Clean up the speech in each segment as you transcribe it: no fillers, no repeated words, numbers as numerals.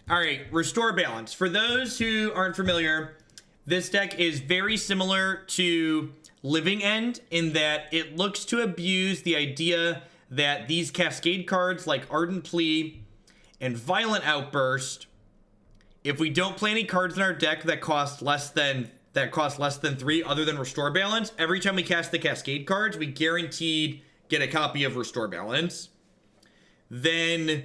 All right, Restore Balance. For those who aren't familiar, this deck is very similar to Living End in that it looks to abuse the idea that these Cascade cards like Ardent Plea and Violent Outburst, if we don't play any cards in our deck that cost less than 3 other than Restore Balance, every time we cast the Cascade cards, we guaranteed get a copy of Restore Balance. Then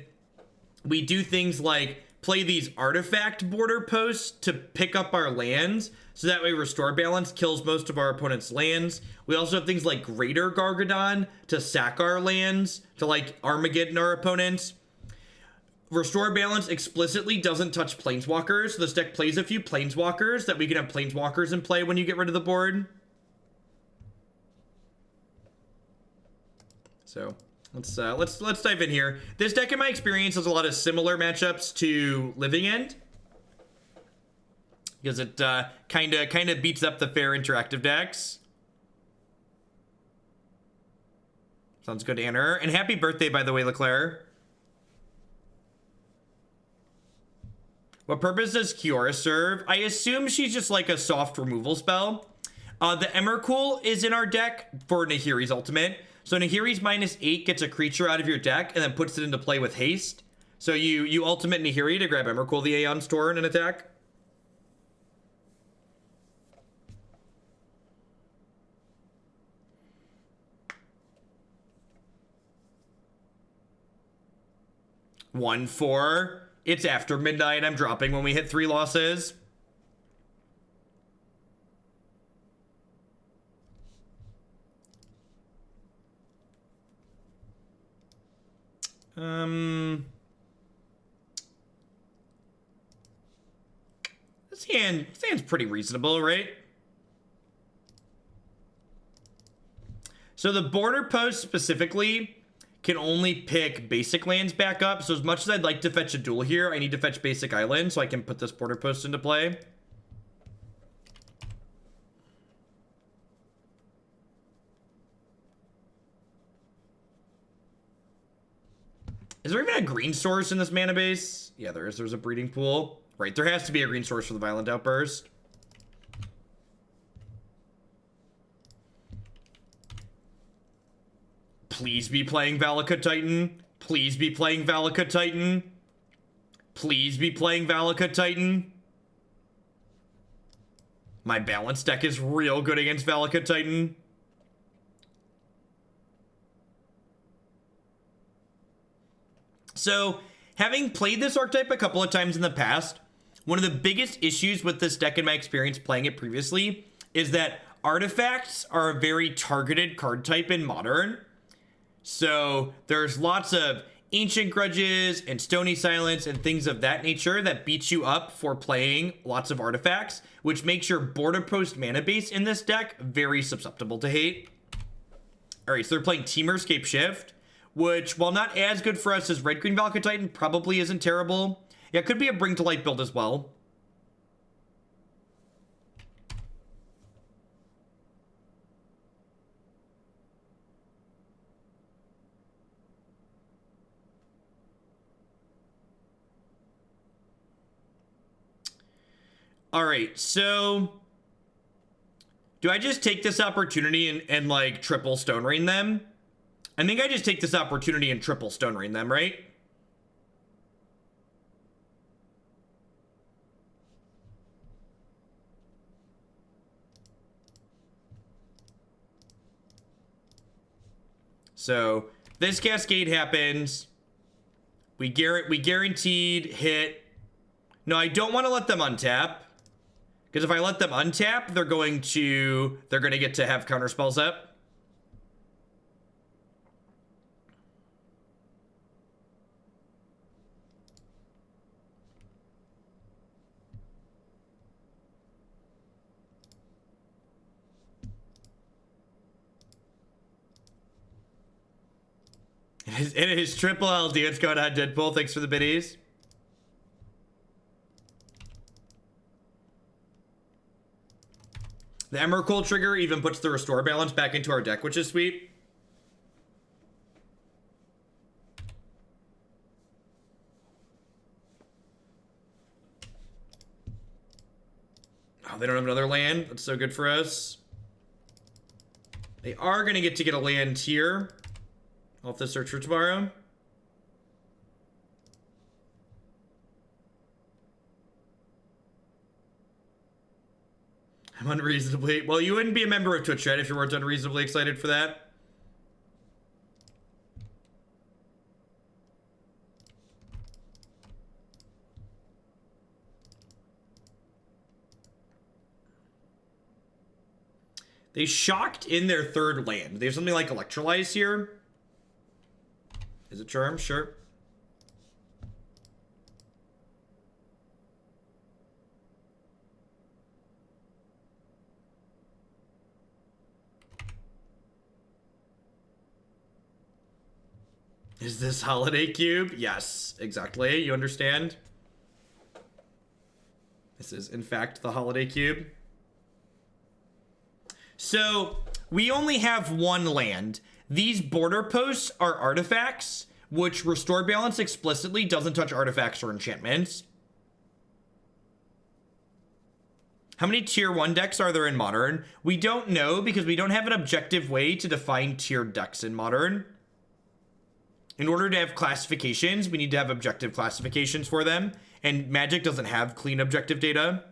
we do things like play these artifact border posts to pick up our lands, so that way Restore Balance kills most of our opponent's lands. We also have things like Greater Gargadon to sack our lands, to like Armageddon our opponents. Restore Balance explicitly doesn't touch Planeswalkers, so this deck plays a few Planeswalkers that we can have Planeswalkers in play when you get rid of the board. So let's dive in here. This deck, in my experience, has a lot of similar matchups to Living End, because it kind of beats up the fair interactive decks. Sounds good, Anner. And happy birthday, by the way, Leclerc. What purpose does Kiora serve? I assume she's just like a soft removal spell. The Emrakul is in our deck for Nahiri's ultimate. So Nahiri's -8 gets a creature out of your deck and then puts it into play with haste. So you ultimate Nahiri to grab Emrakul the Aeon Store in an attack. One, 4. It's after midnight. I'm dropping when we hit 3 losses. This hand's pretty reasonable, right? So the border post specifically can only pick basic lands back up. So as much as I'd like to fetch a duel here, I need to fetch basic island so I can put this border post into play. Is there even a green source in this mana base? Yeah, there is. There's a breeding pool. Right, there has to be a green source for the Violent Outburst. Please be playing Valakut Titan. Please be playing Valakut Titan. Please be playing Valakut Titan. My balance deck is real good against Valakut Titan. So, having played this archetype a couple of times in the past, one of the biggest issues with this deck in my experience playing it previously is that artifacts are a very targeted card type in Modern. So there's lots of Ancient Grudges and Stony Silence and things of that nature that beat you up for playing lots of artifacts, which makes your border post mana base in this deck very susceptible to hate. All right, so they're playing Temur Scape Shift, which, while not as good for us as Red Green Valakut Titan, probably isn't terrible. Yeah, it could be a Bring to Light build as well. All right, so do I just take this opportunity and like triple Stone Rain them? I think I just take this opportunity and triple Stone Rain them, right? So this Cascade happens. We guaranteed hit. No, I don't want to let them untap. Because if I let them untap, they're going to get to have counter spells up. It is triple LD. What's going on, Deadpool? Thanks for the biddies. The Emrakul trigger even puts the Restore Balance back into our deck, which is sweet. they don't have another land. That's so good for us. They are going to get a land here off the Search for Tomorrow. I'm unreasonably... Well, you wouldn't be a member of Twitch Chat if you weren't unreasonably excited for that. They shocked in their third land. They have something like Electrolyze here. Is it Charm? Sure. Is this Holiday Cube? Yes, exactly. You understand? This is, in fact, the Holiday Cube. So, we only have one land. These border posts are artifacts, which Restore Balance explicitly doesn't touch artifacts or enchantments. How many tier 1 decks are there in Modern? We don't know because we don't have an objective way to define tiered decks in Modern. In order to have classifications, we need to have objective classifications for them, and Magic doesn't have clean objective data.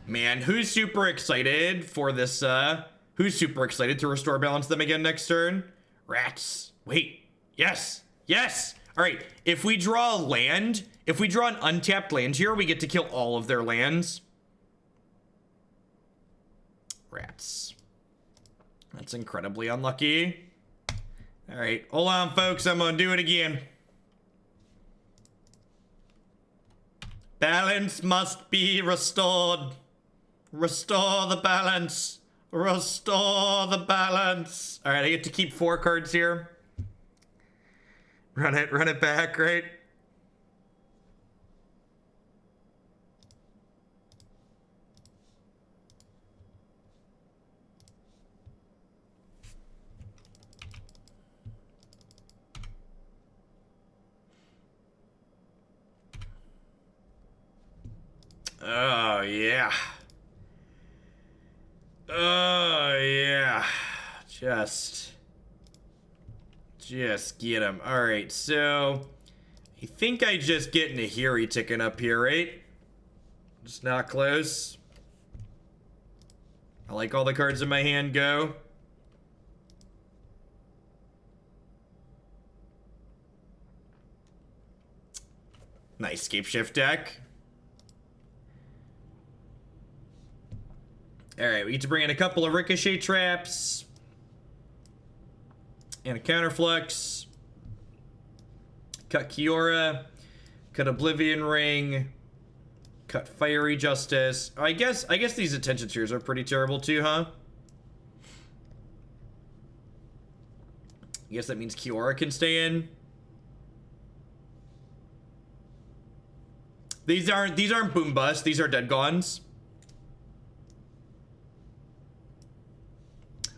Man, who's super excited for this, who's super excited to Restore Balance them again next turn? Rats. Wait. Yes. Yes. All right, if we draw a land, if we draw an untapped land here, we get to kill all of their lands. Rats. That's incredibly unlucky. All right, hold on, folks. I'm gonna do it again. Balance must be restored. Restore the balance. Restore the balance. All right, I get to keep 4 cards here. Run it back, right? Oh, yeah. Oh, yeah. Just get him. All right, so I think I just get Nahiri ticking up here, right? Just not close. I like all the cards in my hand go. Nice Scapeshift deck. All right, we get to bring in a couple of Ricochet traps. And a Counterflux. Cut Kiora. Cut Oblivion Ring. Cut Fiery Justice. I guess these attention spheres are pretty terrible too, huh? I guess that means Kiora can stay in. These aren't Boom Bust, these are Dead Gons.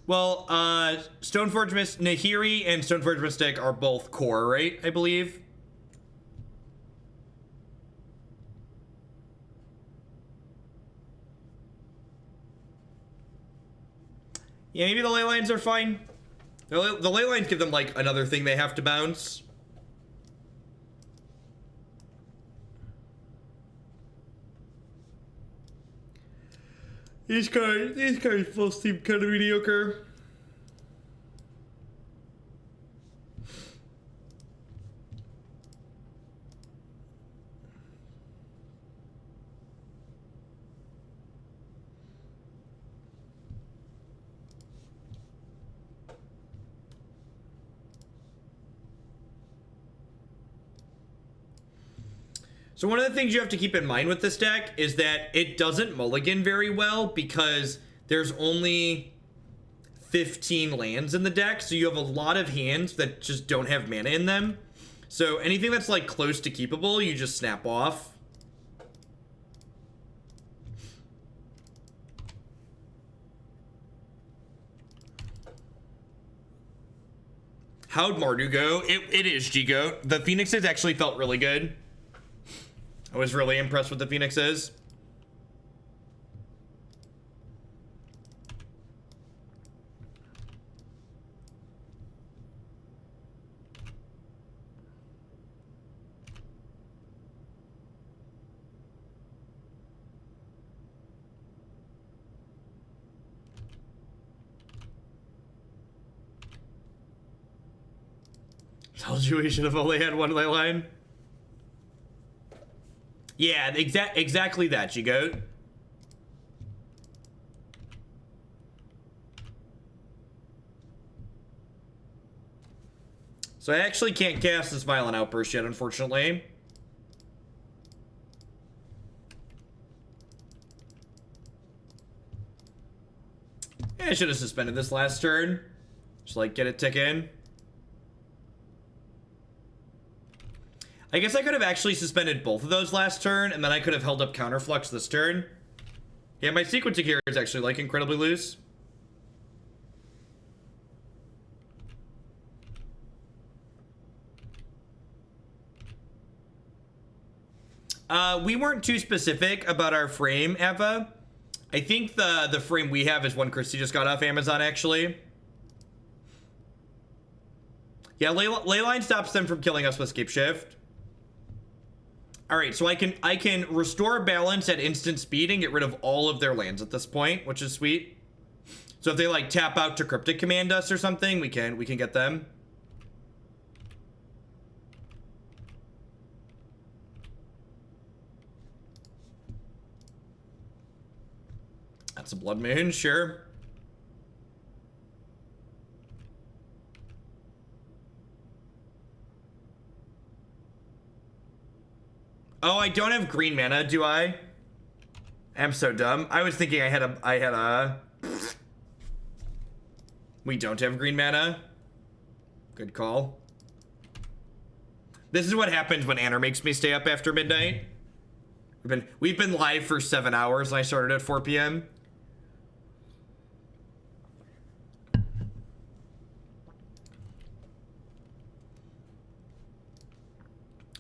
Well, Stoneforge Nahiri and Stoneforge Mystic are both core, right? I believe. Yeah, maybe the ley lines are fine. The ley lines give them, like, another thing they have to bounce. These cards both seem kind of mediocre. So one of the things you have to keep in mind with this deck is that it doesn't mulligan very well because there's only 15 lands in the deck, so you have a lot of hands that just don't have mana in them. So anything that's like close to keepable, you just snap off. How'd Mardu go? It is, G-Goat. The Phoenixes actually felt really good. I was really impressed with the Phoenixes. Told you we should have only had one ley line. Yeah, exactly that, G-Goat. So I actually can't cast this Violent Outburst yet, unfortunately. Yeah, I should have suspended this last turn. Just like get it ticking. I guess I could have actually suspended both of those last turn, and then I could have held up Counterflux this turn. Yeah, my sequencing here is actually like incredibly loose. We weren't too specific about our frame, Eva. I think the frame we have is one Christy just got off Amazon, actually. Yeah, Leyline stops them from killing us with Scape Shift. All right, so I can restore balance at instant speed and get rid of all of their lands at this point, which is sweet. So if they like tap out to Cryptic Command us or something, we can get them. That's a Blood Moon, sure. Oh, I don't have green mana, do I? I'm so dumb. I was thinking I had a... We don't have green mana. Good call. This is what happens when Anna makes me stay up after midnight. We've been live for 7 hours and I started at 4 p.m.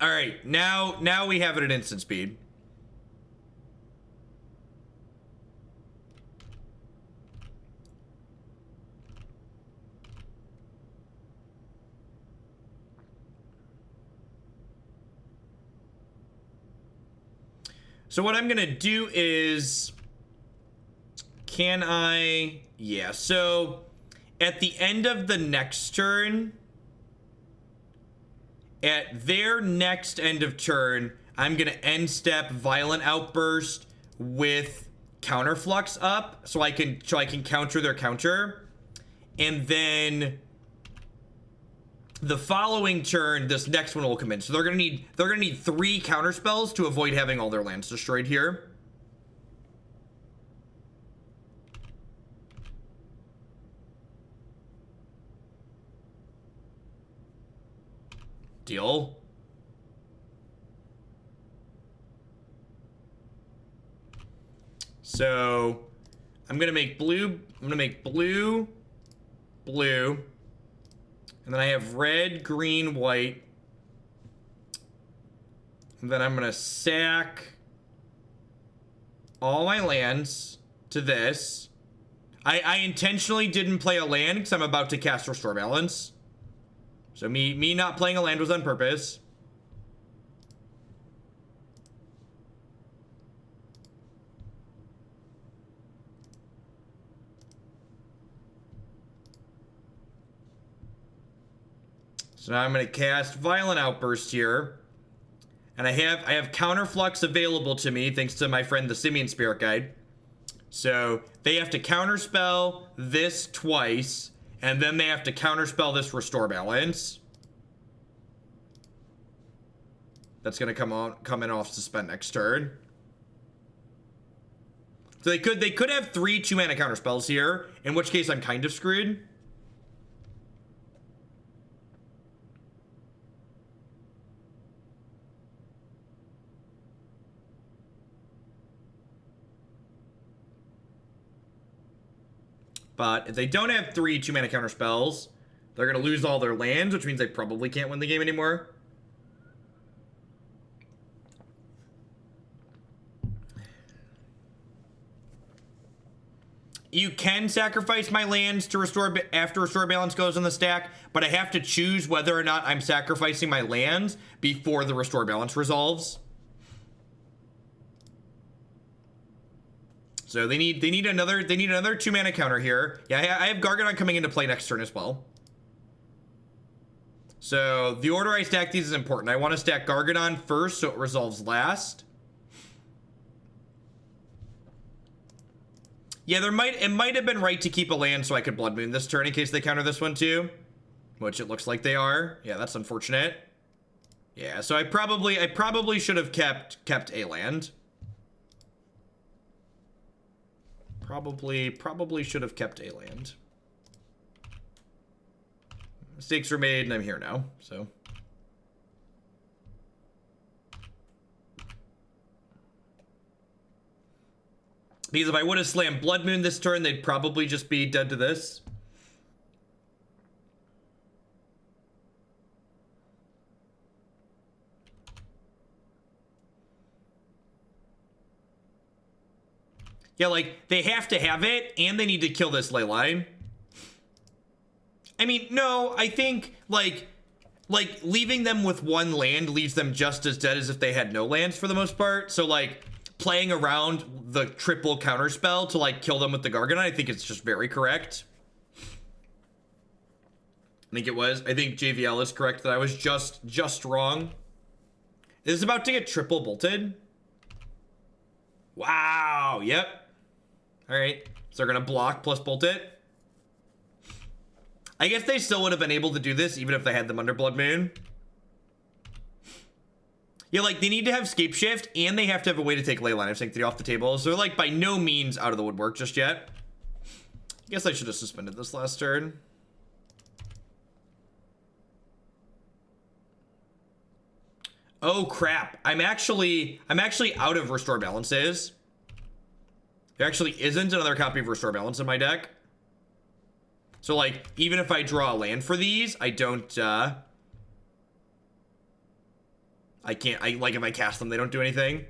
All right, now we have it at instant speed. So what I'm gonna do is, can I, yeah, so at the end of the next turn, at their next end of turn, I'm gonna end step Violent Outburst with Counterflux up, so I can counter their counter, and then the following turn, this next one will come in. So they're gonna need 3 counter spells to avoid having all their lands destroyed here. Deal. So I'm gonna make blue, blue, and then I have red, green, white. And then I'm gonna sack all my lands to this. I intentionally didn't play a land because I'm about to cast Restore Balance. So me not playing a land was on purpose. So now I'm going to cast Violent Outburst here. And I have Counterflux available to me thanks to my friend the Simian Spirit Guide. So they have to counterspell this twice, and then they have to counterspell this Restore Balance. That's gonna come in off suspend next turn. So they could have 3 2-mana counterspells here, in which case I'm kind of screwed. But if they don't have 3 2-mana counterspells, They're going to lose all their lands, which means they probably can't win the game anymore. You can sacrifice my lands to restore after restore balance goes on the stack, but I have to choose whether or not I'm sacrificing my lands before the restore balance resolves. So they need another 2 mana counter here. Yeah, I have Gargadon coming into play next turn as well. So the order I stack these is important. I want to stack Gargadon first so it resolves last. Yeah, it might have been right to keep a land so I could Blood Moon this turn in case they counter this one too. Which it looks like they are. Yeah, that's unfortunate. Yeah, so I probably should have kept a land. Probably should have kept a land. Mistakes were made and I'm here now, so. Because if I would have slammed Blood Moon this turn, they'd probably just be dead to this. Yeah, like, they have to have it, and they need to kill this Leyline. I mean, no, I think, like, leaving them with one land leaves them just as dead as if they had no lands for the most part. So, like, playing around the triple counterspell to, like, kill them with the Gargadon, I think it's just very correct. I think JVL is correct that I was just wrong. This is about to get triple bolted. Wow, yep. All right, so they're gonna block plus bolt it. I guess they still would have been able to do this even if they had them under Blood Moon. Yeah, like, they need to have Scape Shift, and they have to have a way to take Leyline of Sanctity off the table. So they're, like, by no means out of the woodwork just yet. I guess I should have suspended this last turn. Oh, crap. I'm actually out of Restore Balances. There actually isn't another copy of Restore Balance in my deck. So, like, even if I draw a land for these, I don't, I can't, like, if I cast them, they don't do anything.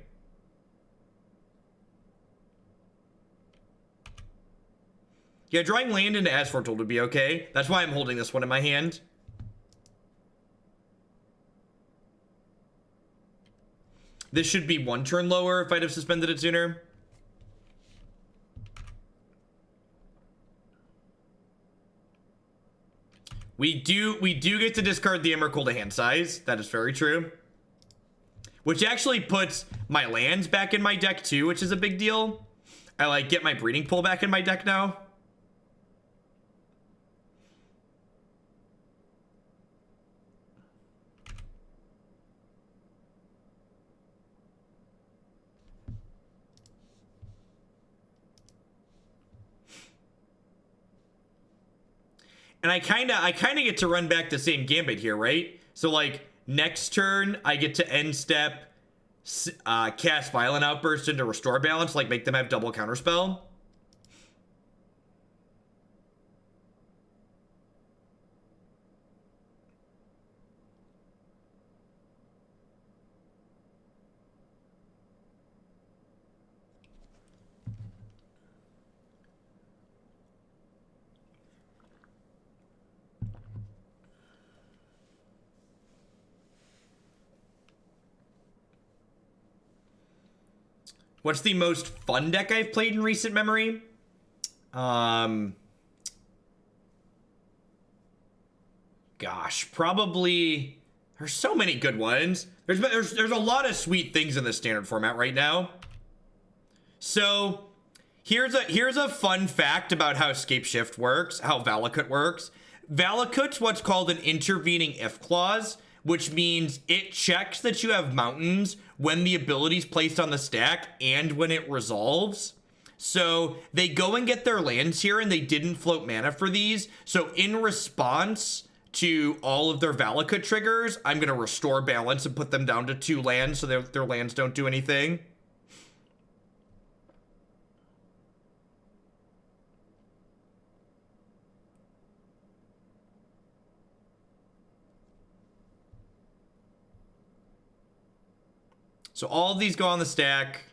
Yeah, drawing land into As Foretold would be okay. That's why I'm holding this one in my hand. This should be one turn lower if I'd have suspended it sooner. We do get to discard the Emrakul to hand size. That is very true. Which actually puts my lands back in my deck too, which is a big deal. I, like, get my Breeding Pool back in my deck now. And I kind of get to run back the same gambit here, right? So, like, next turn, I get to end step, cast Violent Outburst into Restore Balance, like, make them have double counterspell. What's the most fun deck I've played in recent memory? Gosh, probably. There's so many good ones. There's a lot of sweet things in the standard format right now. So here's a fun fact about how Scape Shift works, how Valakut works. Valakut's what's called an intervening if clause, which means it checks that you have mountains when the ability's placed on the stack and when it resolves. So they go and get their lands here and they didn't float mana for these. So in response to all of their Valakut triggers, I'm going to restore balance and put them down to 2 lands so their lands don't do anything. So all of these go on the stack.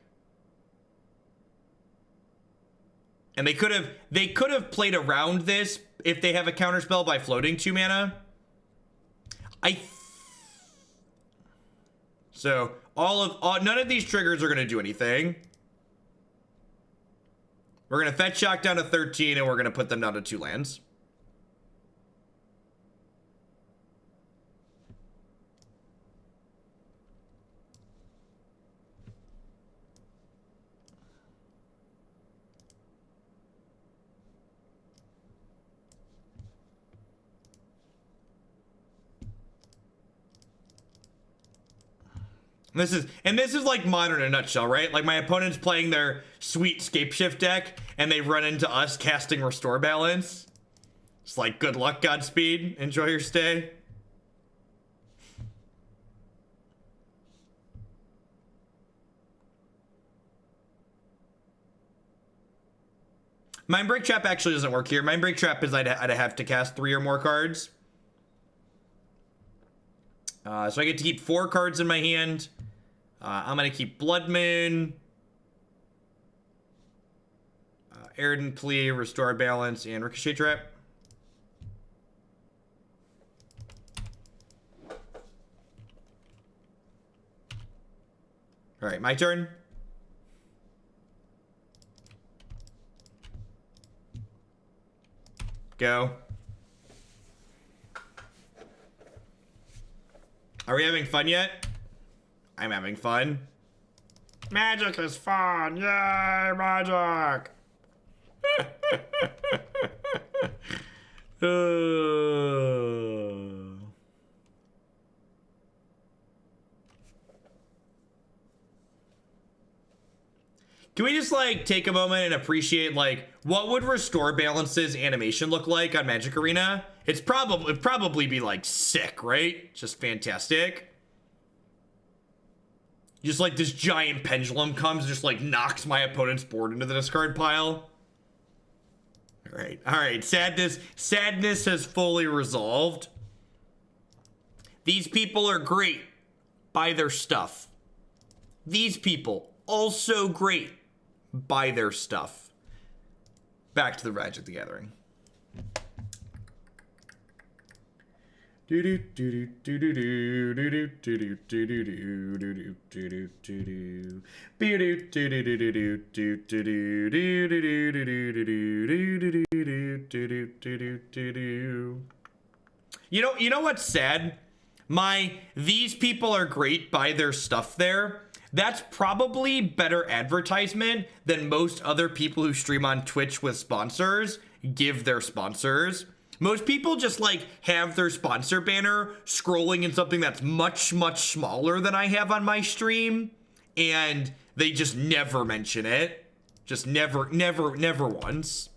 And they could have played around this if they have a counterspell by floating 2 mana. So none of these triggers are gonna do anything. We're gonna fetch shock down to 13 and we're gonna put them down to 2 lands. This is like Modern in a nutshell, right? Like my opponent's playing their sweet Scapeshift deck and they run into us casting Restore Balance. It's like, good luck, Godspeed, enjoy your stay. Mindbreak Trap actually doesn't work here. Mindbreak Trap is I'd have to cast 3 or more cards. So I get to keep 4 cards in my hand. I'm going to keep Blood Moon, Arident Plea, Restore Balance, and Ricochet Trap. All right, my turn. Go. Are we having fun yet? I'm having fun. Magic is fun. Yay, magic. Can we just like take a moment and appreciate like what would Restore Balance's animation look like on Magic Arena? It'd probably be like sick, right? Just fantastic. Just like this giant pendulum comes, just like knocks my opponent's board into the discard pile. All right. Sadness has fully resolved. These people are great. Buy their stuff. These people also great. Buy their stuff. Back to the Magic the Gathering. You know what's sad? These people are great, buy their stuff there. That's probably better advertisement than most other people who stream on Twitch with sponsors give their sponsors. Most people just like have their sponsor banner scrolling in something that's much, much smaller than I have on my stream. And they just never mention it. Just never once.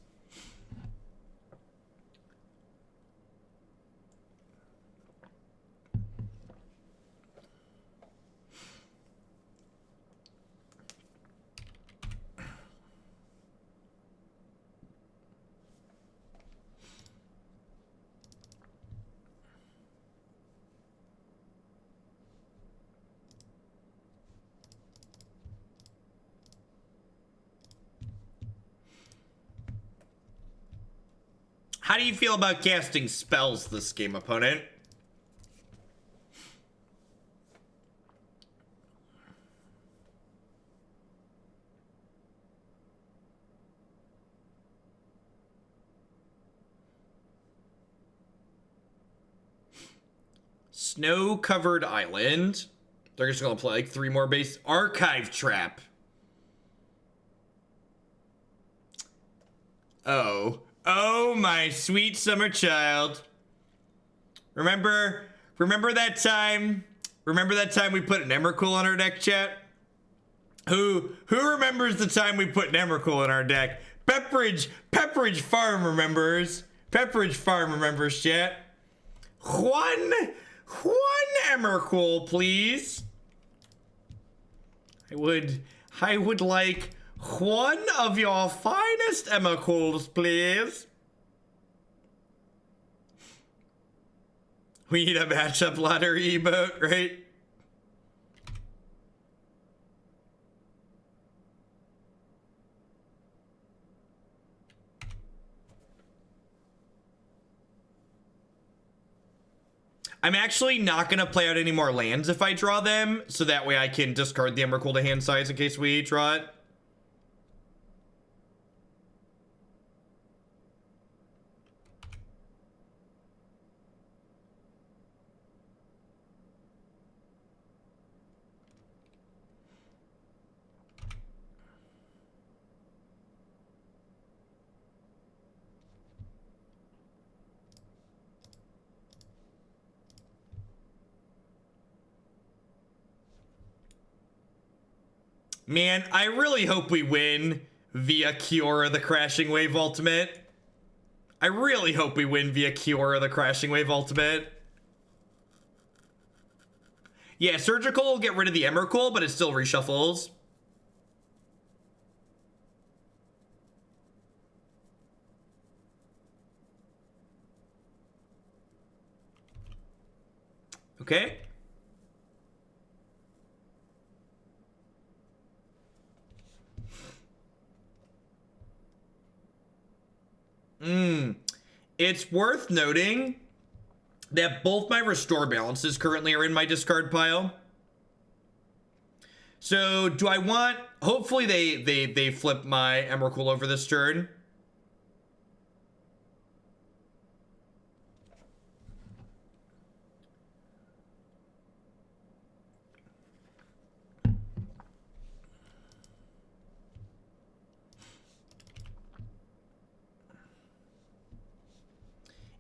How do you feel about casting spells this game, opponent? Snow-covered island. They're just gonna play like 3 more base. Archive Trap. Oh, my sweet summer child. Remember that time? Remember that time we put an Emrakul on our deck, chat? Who remembers the time we put an Emrakul in our deck? Pepperidge Farm remembers. Pepperidge Farm remembers, chat. One Emrakul, please. I would like 1 of your finest Emrakuls, please. We need a matchup lottery emote, right? I'm actually not going to play out any more lands if I draw them, so that way I can discard the Emrakul to hand size in case we draw it. Man, I really hope we win via Kiora the Crashing Wave Ultimate. I really hope we win via Kiora the Crashing Wave Ultimate. Yeah, Surgical will get rid of the Emrakul, but it still reshuffles. Okay. It's worth noting that both my restore balances currently are in my discard pile. So do I want, hopefully they flip my Emrakul over this turn.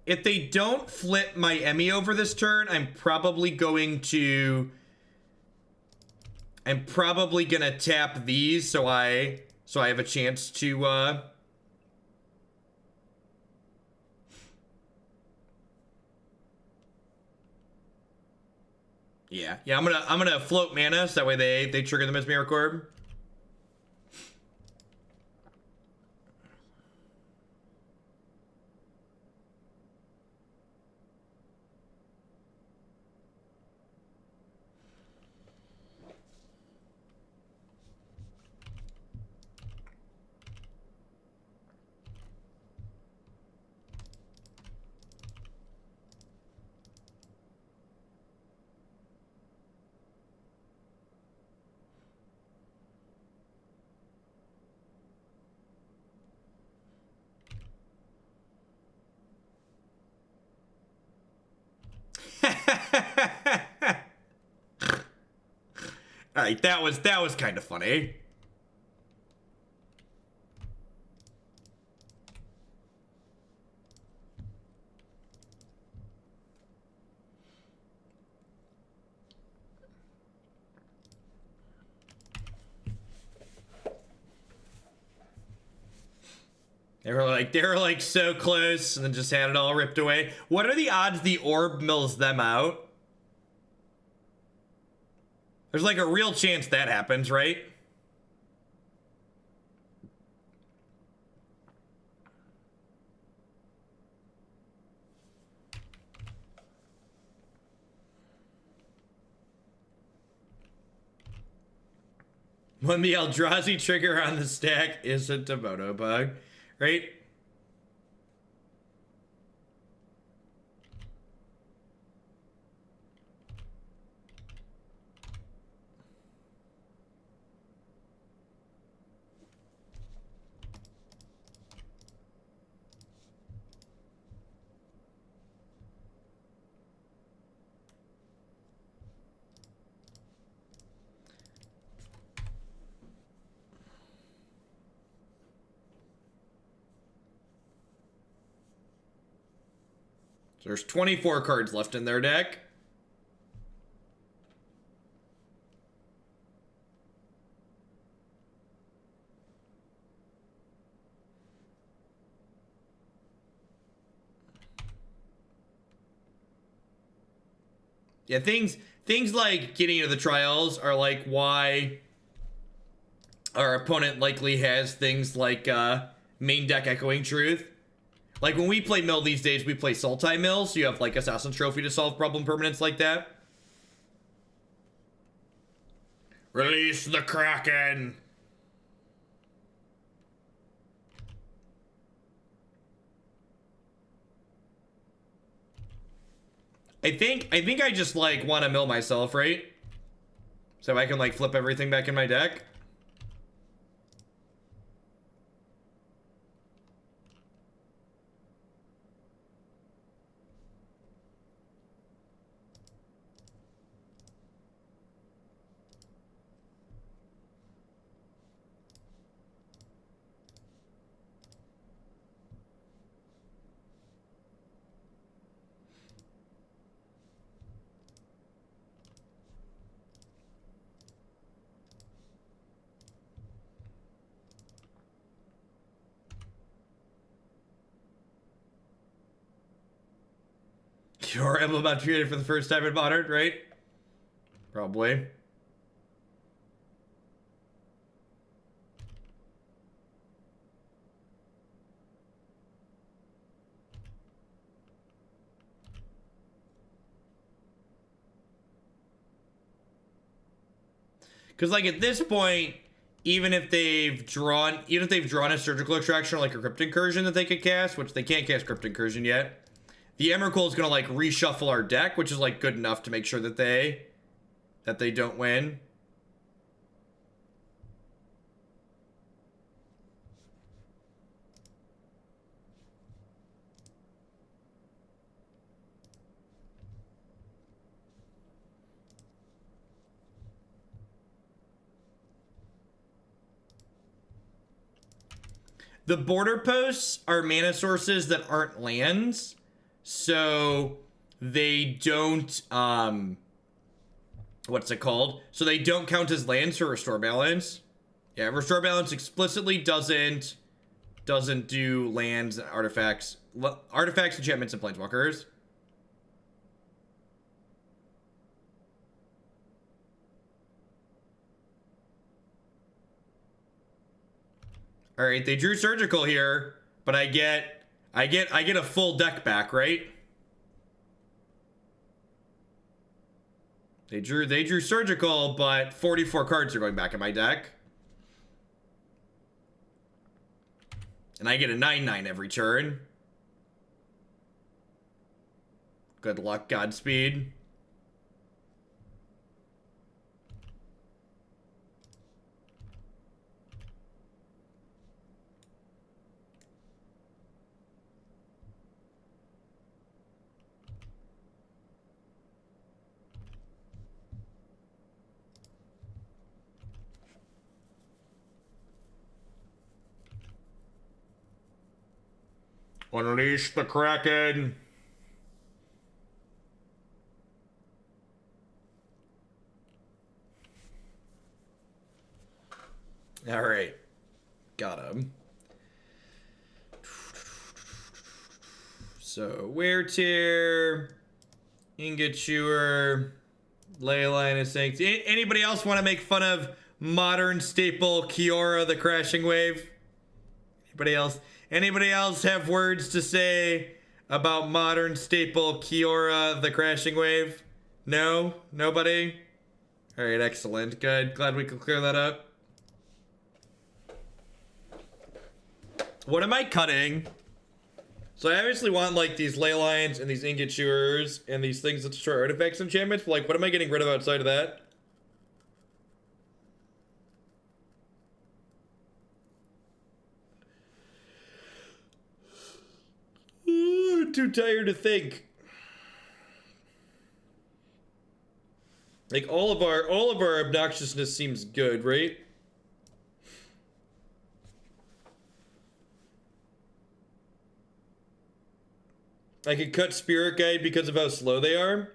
If they don't flip my Emmy over this turn, I'm probably gonna tap these so I have a chance to yeah, I'm gonna float mana so that way they trigger the Mesmeric Orb. All right, that was kind of funny. They were like so close and then just had it all ripped away. What are the odds the orb mills them out? There's like a real chance that happens, right? When the Eldrazi trigger on the stack isn't a mono bug, right? There's 24 cards left in their deck. Yeah, things like getting into the trials are like why our opponent likely has things like main deck Echoing Truth. Like when we play Mill these days, we play Sultai Mill, so you have like Assassin's Trophy to solve problem permanents like that. Release the Kraken! I think I just like want to mill myself, right? So I can like flip everything back in my deck. Your emblem about created for the first time in Modern, right? Probably. Because like at this point, even if they've drawn a surgical extraction or like a crypt incursion that they could cast, which they can't cast crypt incursion yet, the Emrakul is gonna like reshuffle our deck, which is like good enough to make sure that they don't win. The border posts are mana sources that aren't lands, so they don't what's it called? So they don't count as lands for restore balance. Yeah, restore balance explicitly doesn't do lands, artifacts, enchantments, and planeswalkers. All right, they drew surgical here, but I get a full deck back, right? They drew surgical, but 44 cards are going back in my deck. And I get a 9/9 every turn. Good luck, Godspeed. Unleash the Kraken. All right. Got him. So, Wear Tear, Ingot Chewer, Leyline of Sanctity. Anybody else want to make fun of modern staple Kiora the Crashing Wave? Anybody else have words to say about modern staple Kiora the Crashing Wave? No? Nobody? Alright, excellent. Good. Glad we could clear that up. What am I cutting? So I obviously want like these ley lines and these ingot chewers and these things that destroy artifacts and enchantments, but like what am I getting rid of outside of that? I'm too tired to think. Like all of our obnoxiousness seems good, right? I could cut Spirit Guide because of how slow they are.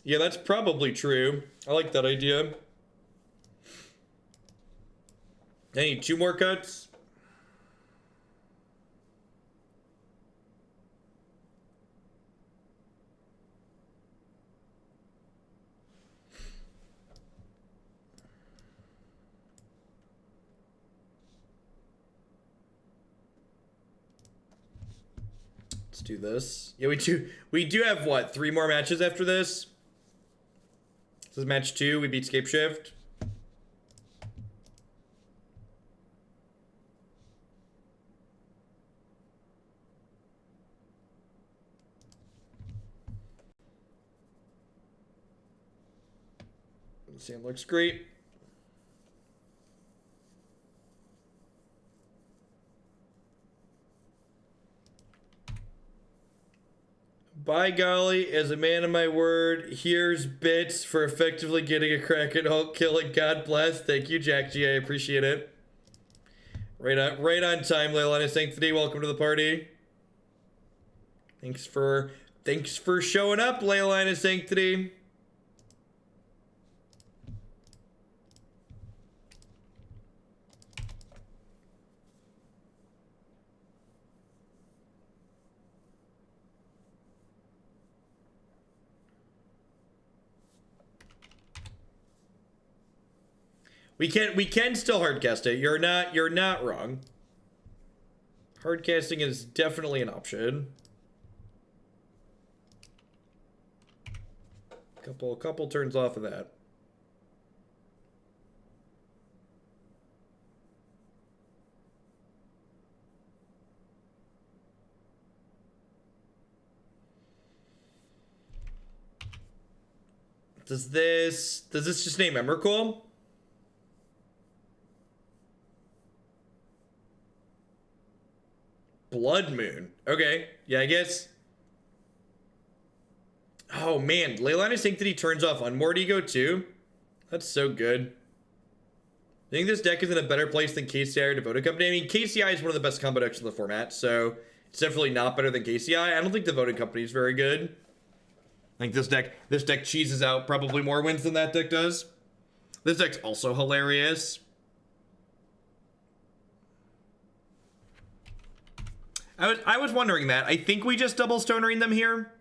Yeah, that's probably true. I like that idea. I need 2 more cuts. Let's do this. Yeah, we do have what, 3 more matches after this? This is match 2, we beat Scapeshift. Sand looks great. By golly, as a man of my word, here's bits for effectively getting a Kraken Hulk killing. God bless. Thank you, Jack G. I appreciate it. Right on time, Leilani Sanctity. Welcome to the party. Thanks for showing up, Leilani Sanctity. We can still hardcast it. You're not wrong. Hardcasting is definitely an option. Couple turns off of that. Does this just name Emrakul? Blood Moon. Okay. Yeah, I guess. Oh, man. Leilani Sanctity turns off Unmoored Ego, too. That's so good. I think this deck is in a better place than KCI or Devoted Company. I mean, KCI is one of the best combo decks in the format, so it's definitely not better than KCI. I don't think Devoted Company is very good. I think this deck cheeses out probably more wins than that deck does. This deck's also hilarious. I was wondering that. I think we just double Stone Rain them here.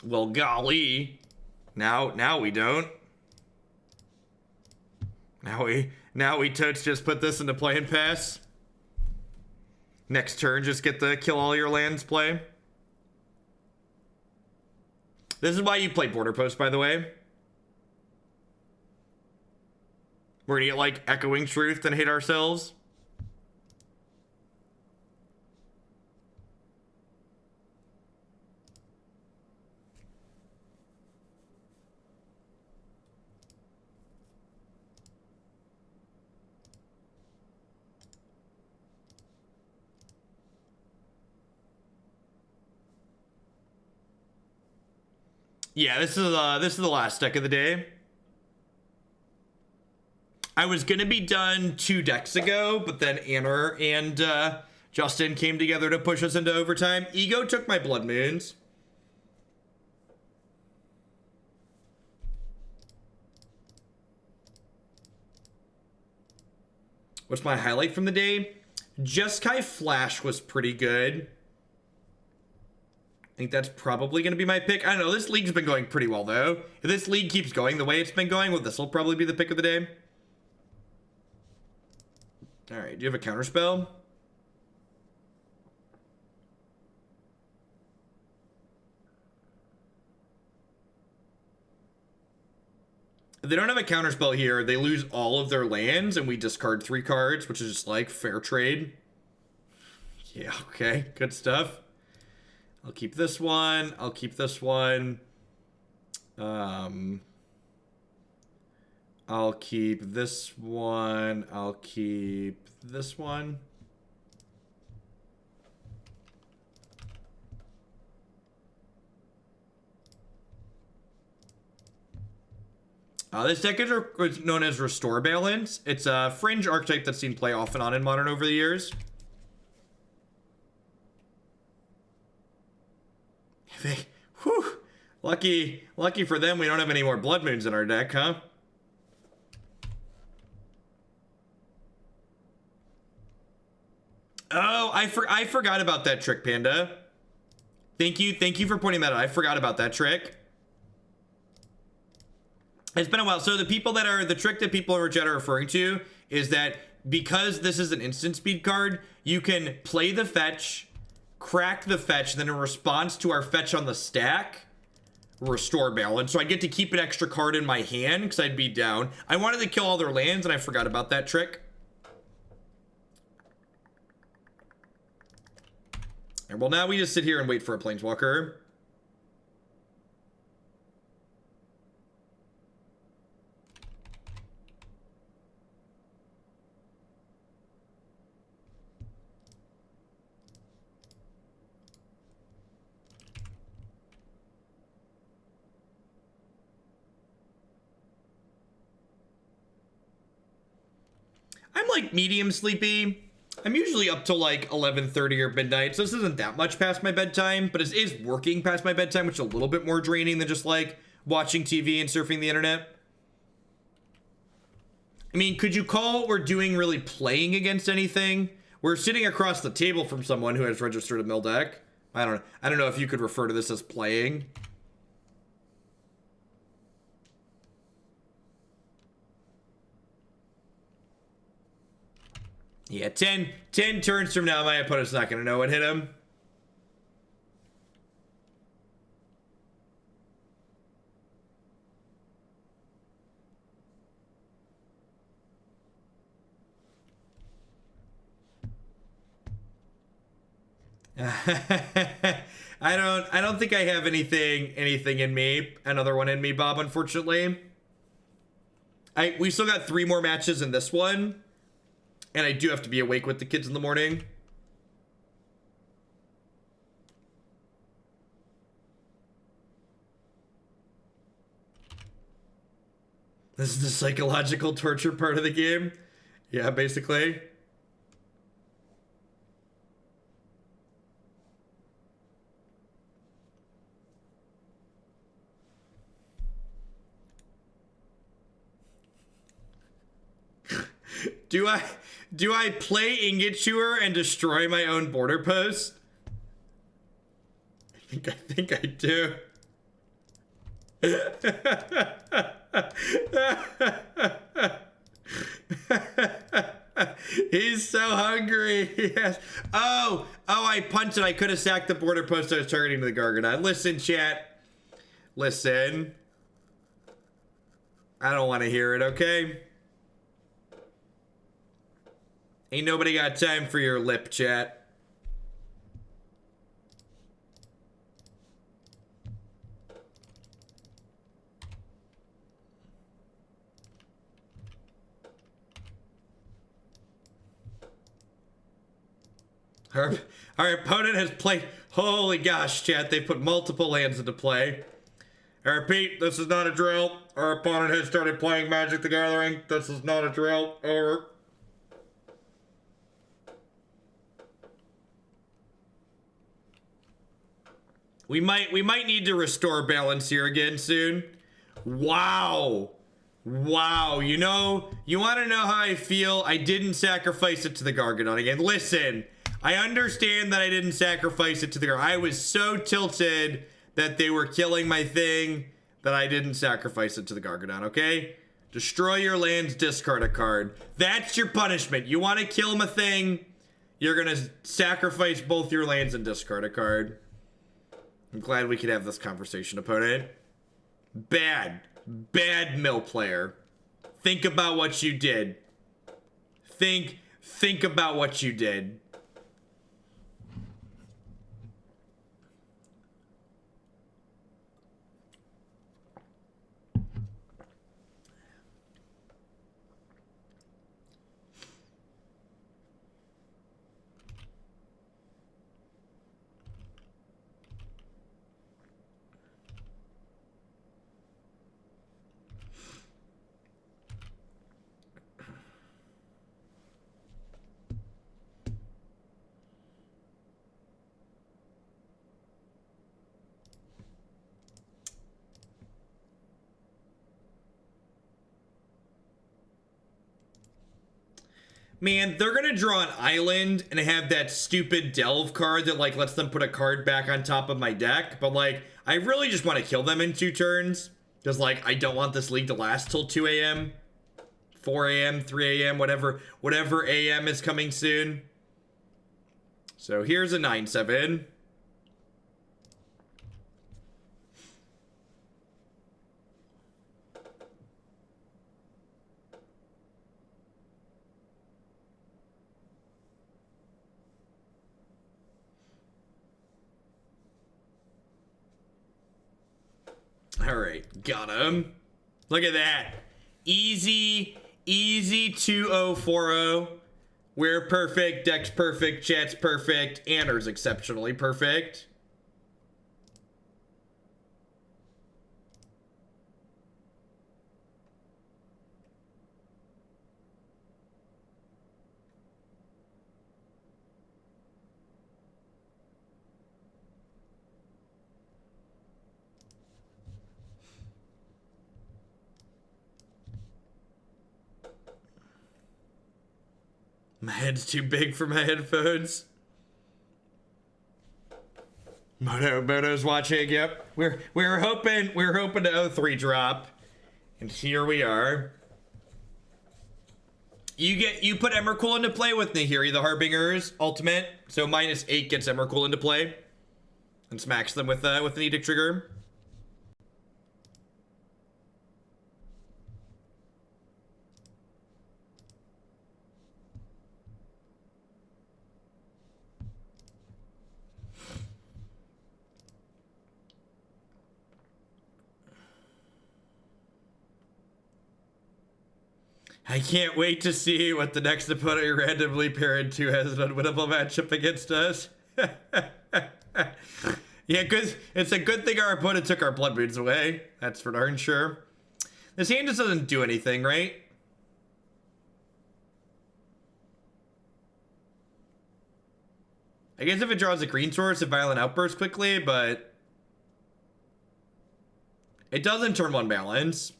Well, golly. Now we don't. Now we totes just put this into play and pass. Next turn, just get the kill all your lands play. This is why you play Border Post, by the way. We're gonna get like Echoing Truth and hate ourselves. Yeah, this is the last deck of the day. I was gonna be done 2 decks ago, but then Anner and Justin came together to push us into overtime. Ego took my Blood Moons. What's my highlight from the day? Jeskai Flash was pretty good. I think that's probably going to be my pick. I don't know. This league's been going pretty well, though. If this league keeps going the way it's been going, well, this will probably be the pick of the day. All right. Do you have a counterspell? If they don't have a counterspell here, they lose all of their lands, and we discard 3 cards, which is just like fair trade. Yeah, okay. Good stuff. I'll keep this one. I'll keep this one. I'll keep this one. I'll keep this one. This deck is known as Restore Balance. It's a fringe archetype that's seen play off and on in Modern over the years. Whew, lucky for them, we don't have any more Blood Moons in our deck, huh? Oh, I forgot about that trick, Panda. Thank you for pointing that out. I forgot about that trick. It's been a while. So the trick that people in chat are referring to is that because this is an instant speed card, you can play the fetch, crack the fetch, then in response to our fetch on the stack, Restore Balance. So I get to keep an extra card in my hand because I'd be down. I wanted to kill all their lands and I forgot about that trick. And well, now we just sit here and wait for a Planeswalker. I'm like medium sleepy. I'm usually up till like 11:30 or midnight, so this isn't that much past my bedtime, but it is working past my bedtime, which is a little bit more draining than just like watching TV and surfing the internet. I mean, could you call what we're doing really playing against anything? We're sitting across the table from someone who has registered a mill deck. I don't know if you could refer to this as playing. Yeah, 10 turns from now, my opponent's not going to know what hit him. I don't think I have anything in me. Another one in me, Bob, unfortunately. We still got 3 more matches in this one. And I do have to be awake with the kids in the morning. This is the psychological torture part of the game. Yeah, basically. Do I play Ingot Chewer and destroy my own border post? I think I do. He's so hungry. Yes. Oh, I punted. I could have sacked the border post I was targeting to the Gargadon. Listen, chat. Listen. I don't want to hear it, okay? Ain't nobody got time for your lip chat. Our opponent has played... Holy gosh, chat. They put multiple lands into play. I repeat, this is not a drill. Our opponent has started playing Magic the Gathering. This is not a drill. Over. We might need to restore balance here again soon. Wow. Wow. You know, you want to know how I feel? I didn't sacrifice it to the Gargadon again. Listen, I understand that I didn't sacrifice it to the Gargadon. I was so tilted that they were killing my thing that I didn't sacrifice it to the Gargadon, okay? Destroy your lands, discard a card. That's your punishment. You want to kill my thing, you're going to sacrifice both your lands and discard a card. I'm glad we could have this conversation, opponent. Bad mill player. Think about what you did. Think about what you did. Man, they're gonna draw an island and have that stupid delve card that like lets them put a card back on top of my deck. But like, I really just want to kill them in 2 turns. Because like, I don't want this league to last till 2 a.m. 4 a.m., 3 a.m., whatever a.m. is coming soon. So here's a 9/7. All right, got him. Look at that. Easy 2040. We're perfect, deck's perfect, chat's perfect, Anner's exceptionally perfect. My head's too big for my headphones. Moto's watching. Yep, we're hoping to O3 drop, and here we are. You put Emrakul into play with Nahiri the Harbinger's ultimate, so -8 gets Emrakul into play, and smacks them with an Edict trigger. I can't wait to see what the next opponent we randomly pair into has an unwinnable matchup against us. Yeah, because it's a good thing our opponent took our blood moons away. That's for darn sure. This hand just doesn't do anything, right? I guess if it draws a green source, it Violent Outburst quickly, but it doesn't turn 1 balance.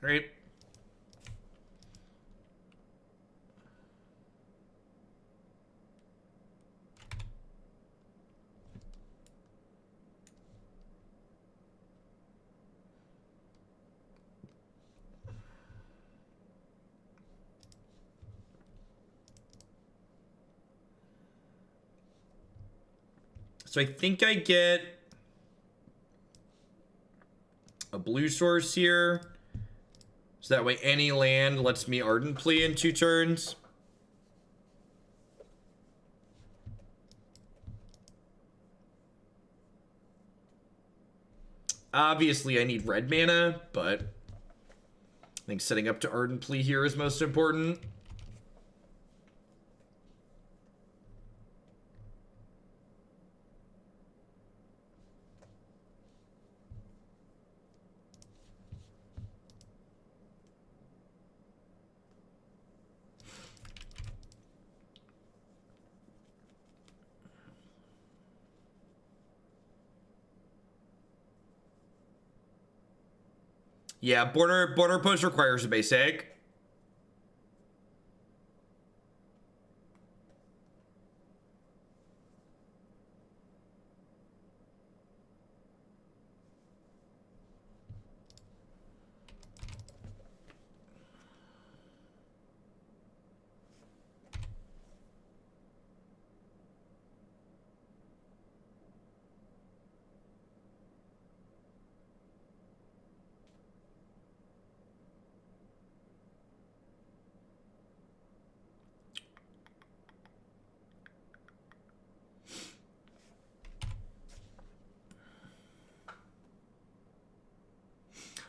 Right. So I think I get a blue source here. So that way any land lets me Ardent Plea in 2 turns. Obviously I need red mana, but I think setting up to Ardent Plea here is most important. Yeah, border post requires a basic.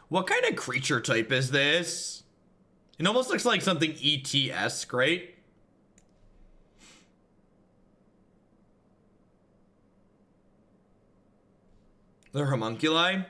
What kind of creature type is this? It almost looks like something ET-esque, right? The homunculi?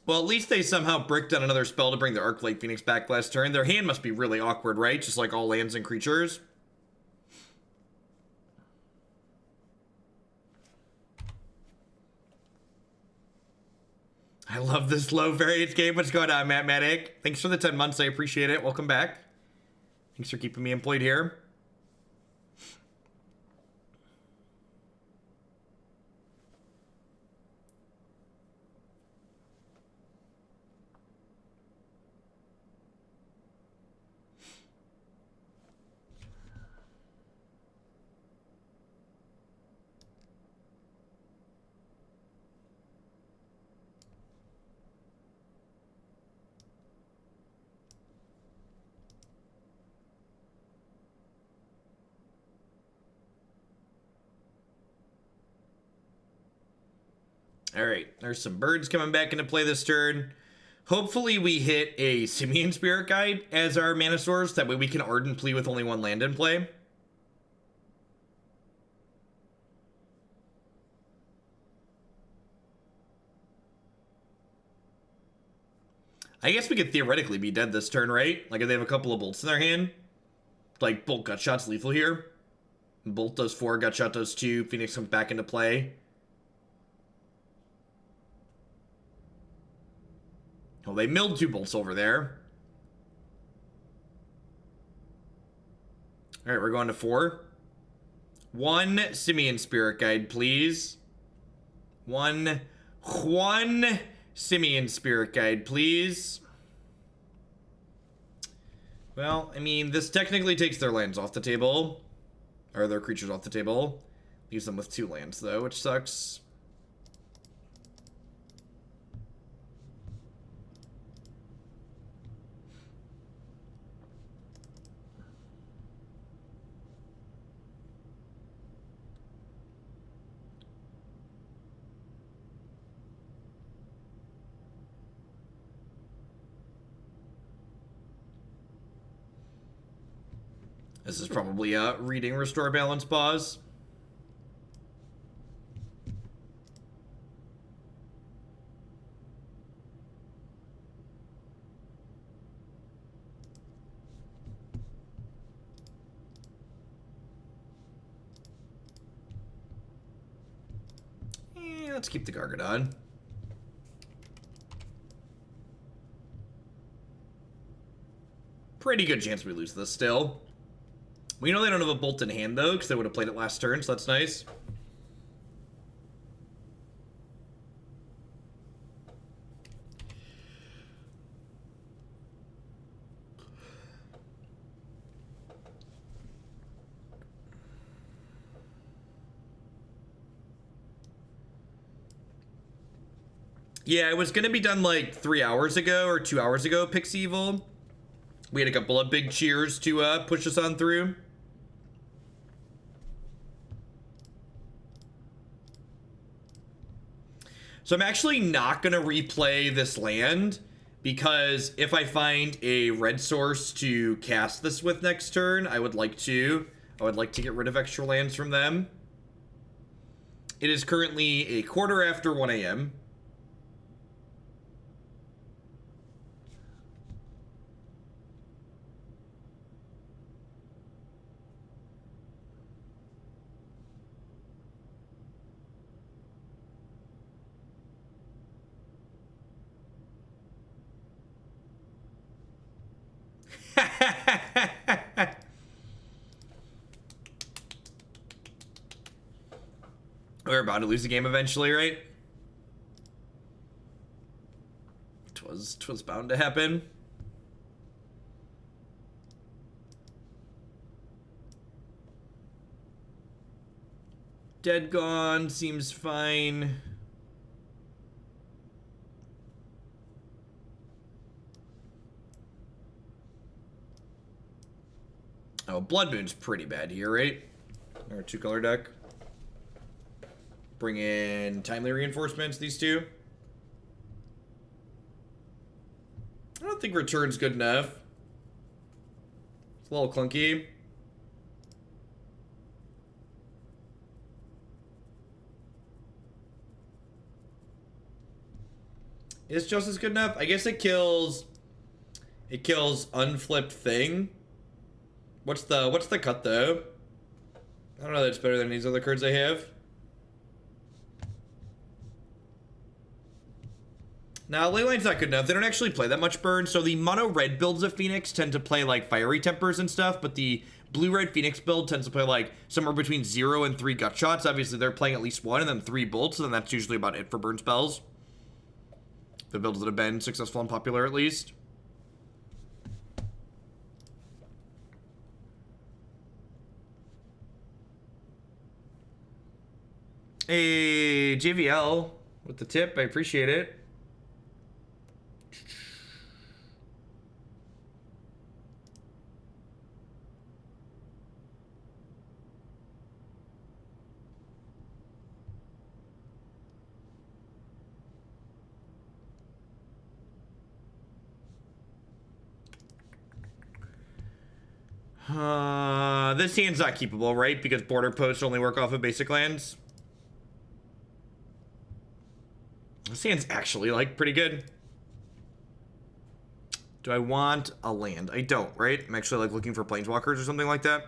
Well, at least they somehow bricked on another spell to bring the Arclight Phoenix back last turn. Their hand must be really awkward, right? Just like all lands and creatures. I love this low variance game. What's going on, Matt Medic? Thanks for the 10 months. I appreciate it. Welcome back. Thanks for keeping me employed here. All right, there's some birds coming back into play this turn. Hopefully we hit a Simian Spirit Guide as our mana source. That way we can Ardent Plea with only one land in play. I guess we could theoretically be dead this turn, right? Like if they have a couple of bolts in their hand. Like Bolt Gutshot's lethal here. Bolt does 4, Gutshot does 2, Phoenix comes back into play. Oh, they milled 2 bolts over there. Alright, we're going to 4. 1 Simian Spirit Guide, please. One Simian Spirit Guide, please. Well, I mean, this technically takes their lands off the table. Or their creatures off the table. Leaves them with 2 lands, though, which sucks. This is probably reading Restore Balance pause. Let's keep the Gargadon. Pretty good chance we lose this still. We know they don't have a Bolt in hand, though, because they would have played it last turn, so that's nice. Yeah, it was going to be done like 3 hours ago or 2 hours ago, Pixie Evil. We had a couple of big cheers to push us on through. So I'm actually not going to replay this land, because if I find a red source to cast this with next turn, I would like to. I would like to get rid of extra lands from them. It is currently a quarter after 1 a.m. We're about to lose the game eventually, right? Twas bound to happen. Dead Gone seems fine. Oh, Blood Moon's pretty bad here, right? Our 2-color deck. Bring in Timely Reinforcements, these two. I don't think Return's good enough. It's a little clunky. Is Justice good enough? I guess it kills Unflipped Thing. What's the cut though? I don't know that it's better than these other cards I have. Now, Leyline's not good enough. They don't actually play that much burn, so the mono red builds of Phoenix tend to play like Fiery Tempers and stuff, but the blue-red Phoenix build tends to play like somewhere between 0 and 3 Gutshots. Obviously, they're playing at least 1 and then 3 bolts, and then that's usually about it for burn spells. The builds that have been successful and popular, at least. Hey, JVL with the tip. I appreciate it. This hand's not keepable, right? Because border posts only work off of basic lands. This hand's actually, like, pretty good. Do I want a land? I don't, right? I'm actually, like, looking for planeswalkers or something like that.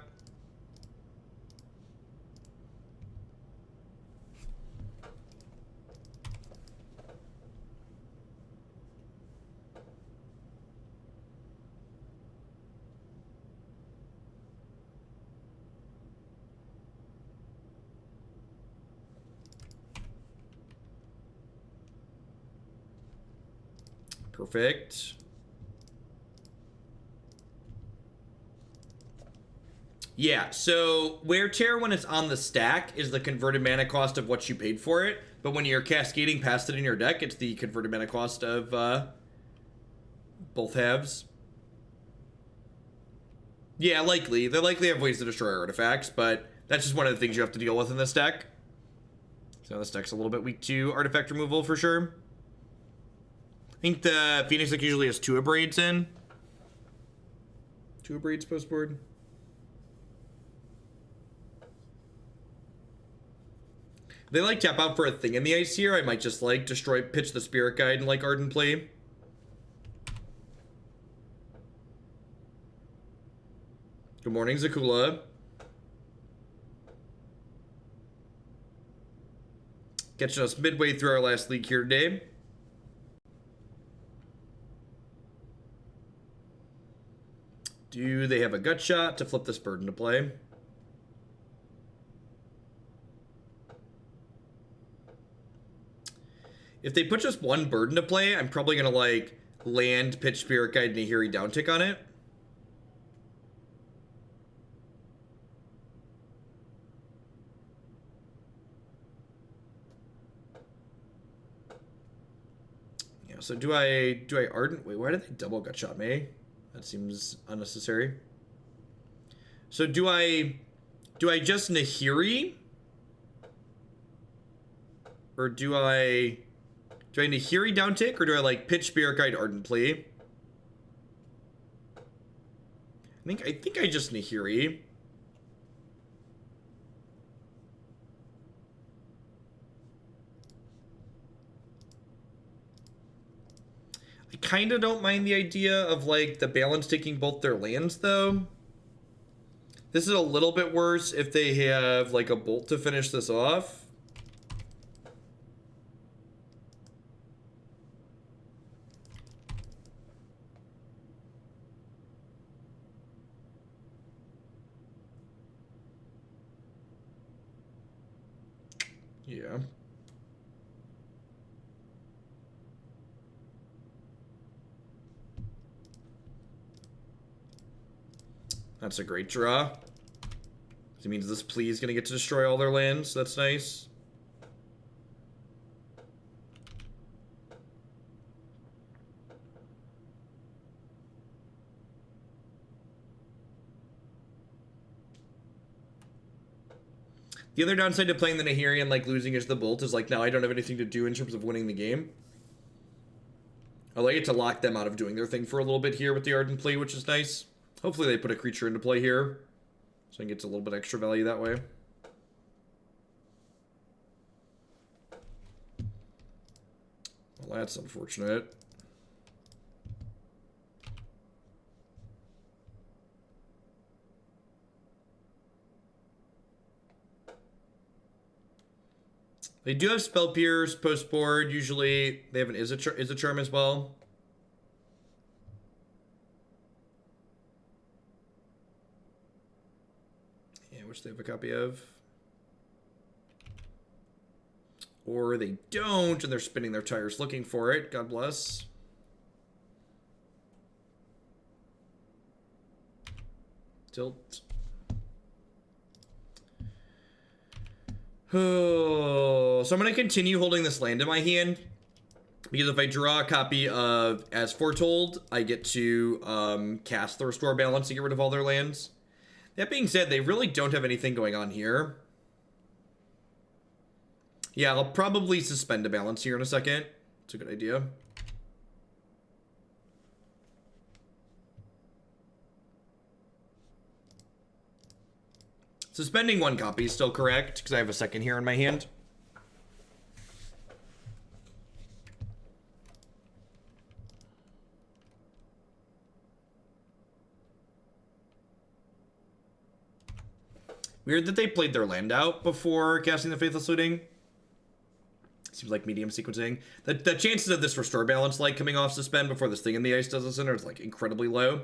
Perfect. Yeah, so wear tear when it's on the stack is the converted mana cost of what you paid for it, but when you're cascading past it in your deck, it's the converted mana cost of both halves. Yeah, likely. They likely have ways to destroy artifacts, but that's just one of the things you have to deal with in this deck. So this deck's a little bit weak to artifact removal for sure. I think the Phoenix deck usually has 2 Abrades in. 2 Abrades post board. They like tap out for a thing in the ice here. I might just like destroy, pitch the Spirit Guide and like Ardent Play. Good morning, Zakula. Catching us midway through our last league here today. Do they have a gut shot to flip this bird into play? If they put just one bird into play, I'm probably going to like land, pitch Spirit Guide, Nahiri downtick on it. Yeah, so do I Ardent? Wait, why did they double gut shot me? That seems unnecessary. So do I just Nahiri? Or do I Nahiri downtick, or do I like pitch Spirit Guide Ardent Play? I think I just Nahiri. I kind of don't mind the idea of like the balance taking both their lands though. This is a little bit worse if they have like a bolt to finish this off. Yeah. That's a great draw. It means this plea is going to get to destroy all their lands. That's nice. The other downside to playing the Nahiri and like losing is the bolt is like now I don't have anything to do in terms of winning the game. I like it to lock them out of doing their thing for a little bit here with the Ardent Play, which is nice. Hopefully they put a creature into play here, so I can get a little bit extra value that way. Well, that's unfortunate. They do have Spell Pierce post board. Usually they have an Izzet-Charm as well. Yeah, which they have a copy of. Or they don't, and they're spinning their tires looking for it. God bless. Tilt. Oh, so I'm going to continue holding this land in my hand. Because if I draw a copy of As Foretold, I get to cast the Restore Balance to get rid of all their lands. That being said, they really don't have anything going on here. Yeah, I'll probably suspend a balance here in a second. It's a good idea. Suspending one copy is still correct, because I have a second here in my hand. Weird that they played their land out before casting the Faithless Looting. Seems like medium sequencing. The chances of this Restore Balance like coming off suspend before this thing in the ice does the center is like incredibly low.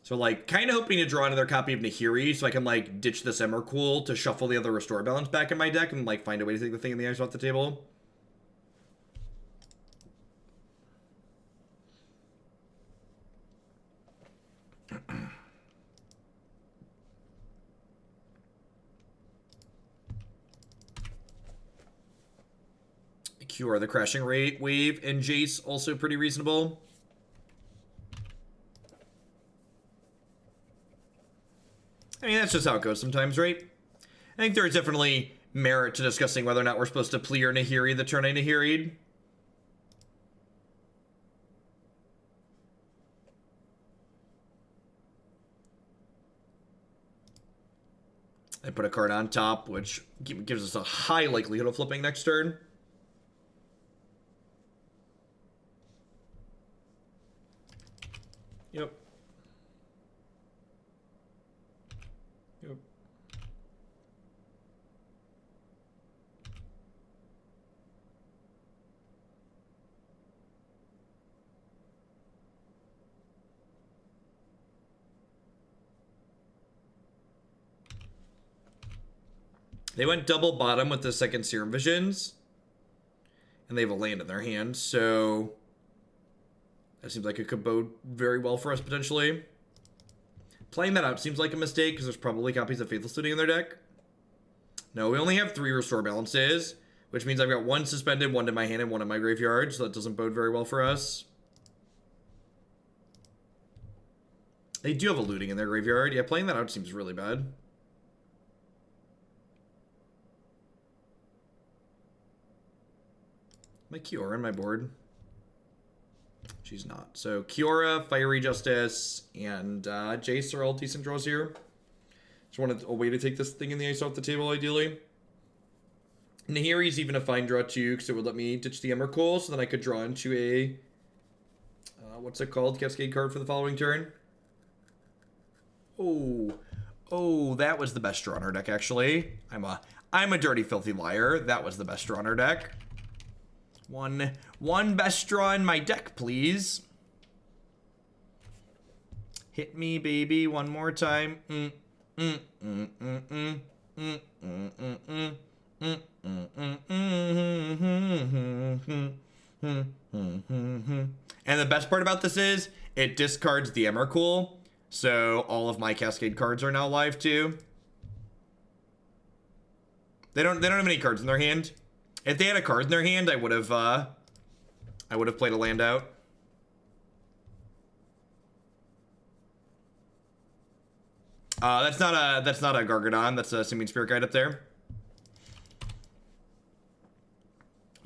So like kind of hoping to draw another copy of Nahiri so I can like ditch this Emrakul to shuffle the other Restore Balance back in my deck and like find a way to take the thing in the ice off the table. Cure the Crashing Wave and Jace also pretty reasonable. I mean, that's just how it goes sometimes, right? I think there is definitely merit to discussing whether or not we're supposed to clear Nahiri the turn I Nahiri'd. I put a card on top, which gives us a high likelihood of flipping next turn. Yep. Yep. They went double bottom with the second Serum Visions. And they have a land in their hand, so that seems like it could bode very well for us, potentially. Playing that out seems like a mistake, because there's probably copies of Faithless Looting in their deck. No, we only have 3 Restore Balances, which means I've got 1 suspended, 1 in my hand, and 1 in my graveyard, so that doesn't bode very well for us. They do have a Looting in their graveyard. Yeah, playing that out seems really bad. My Kiora in my board. She's not. So Kiora, Fiery Justice, and Jace are all decent draws here. Just wanted a way to take this thing in the ice off the table, ideally. Nahiri's even a fine draw too, because it would let me ditch the Emrakul, so then I could draw into a what's it called? Cascade card for the following turn. Oh, that was the best draw in our deck, actually. I'm a dirty, filthy liar. That was the best draw in our deck. One best draw in my deck, please. Hit me, baby, one more time. And the best part about this is it discards the Emrakul, so all of my Cascade cards are now live too. They don't have any cards in their hand. If they had a card in their hand, I would have played a land out. That's not a Gargadon. That's a Simian Spirit Guide up there.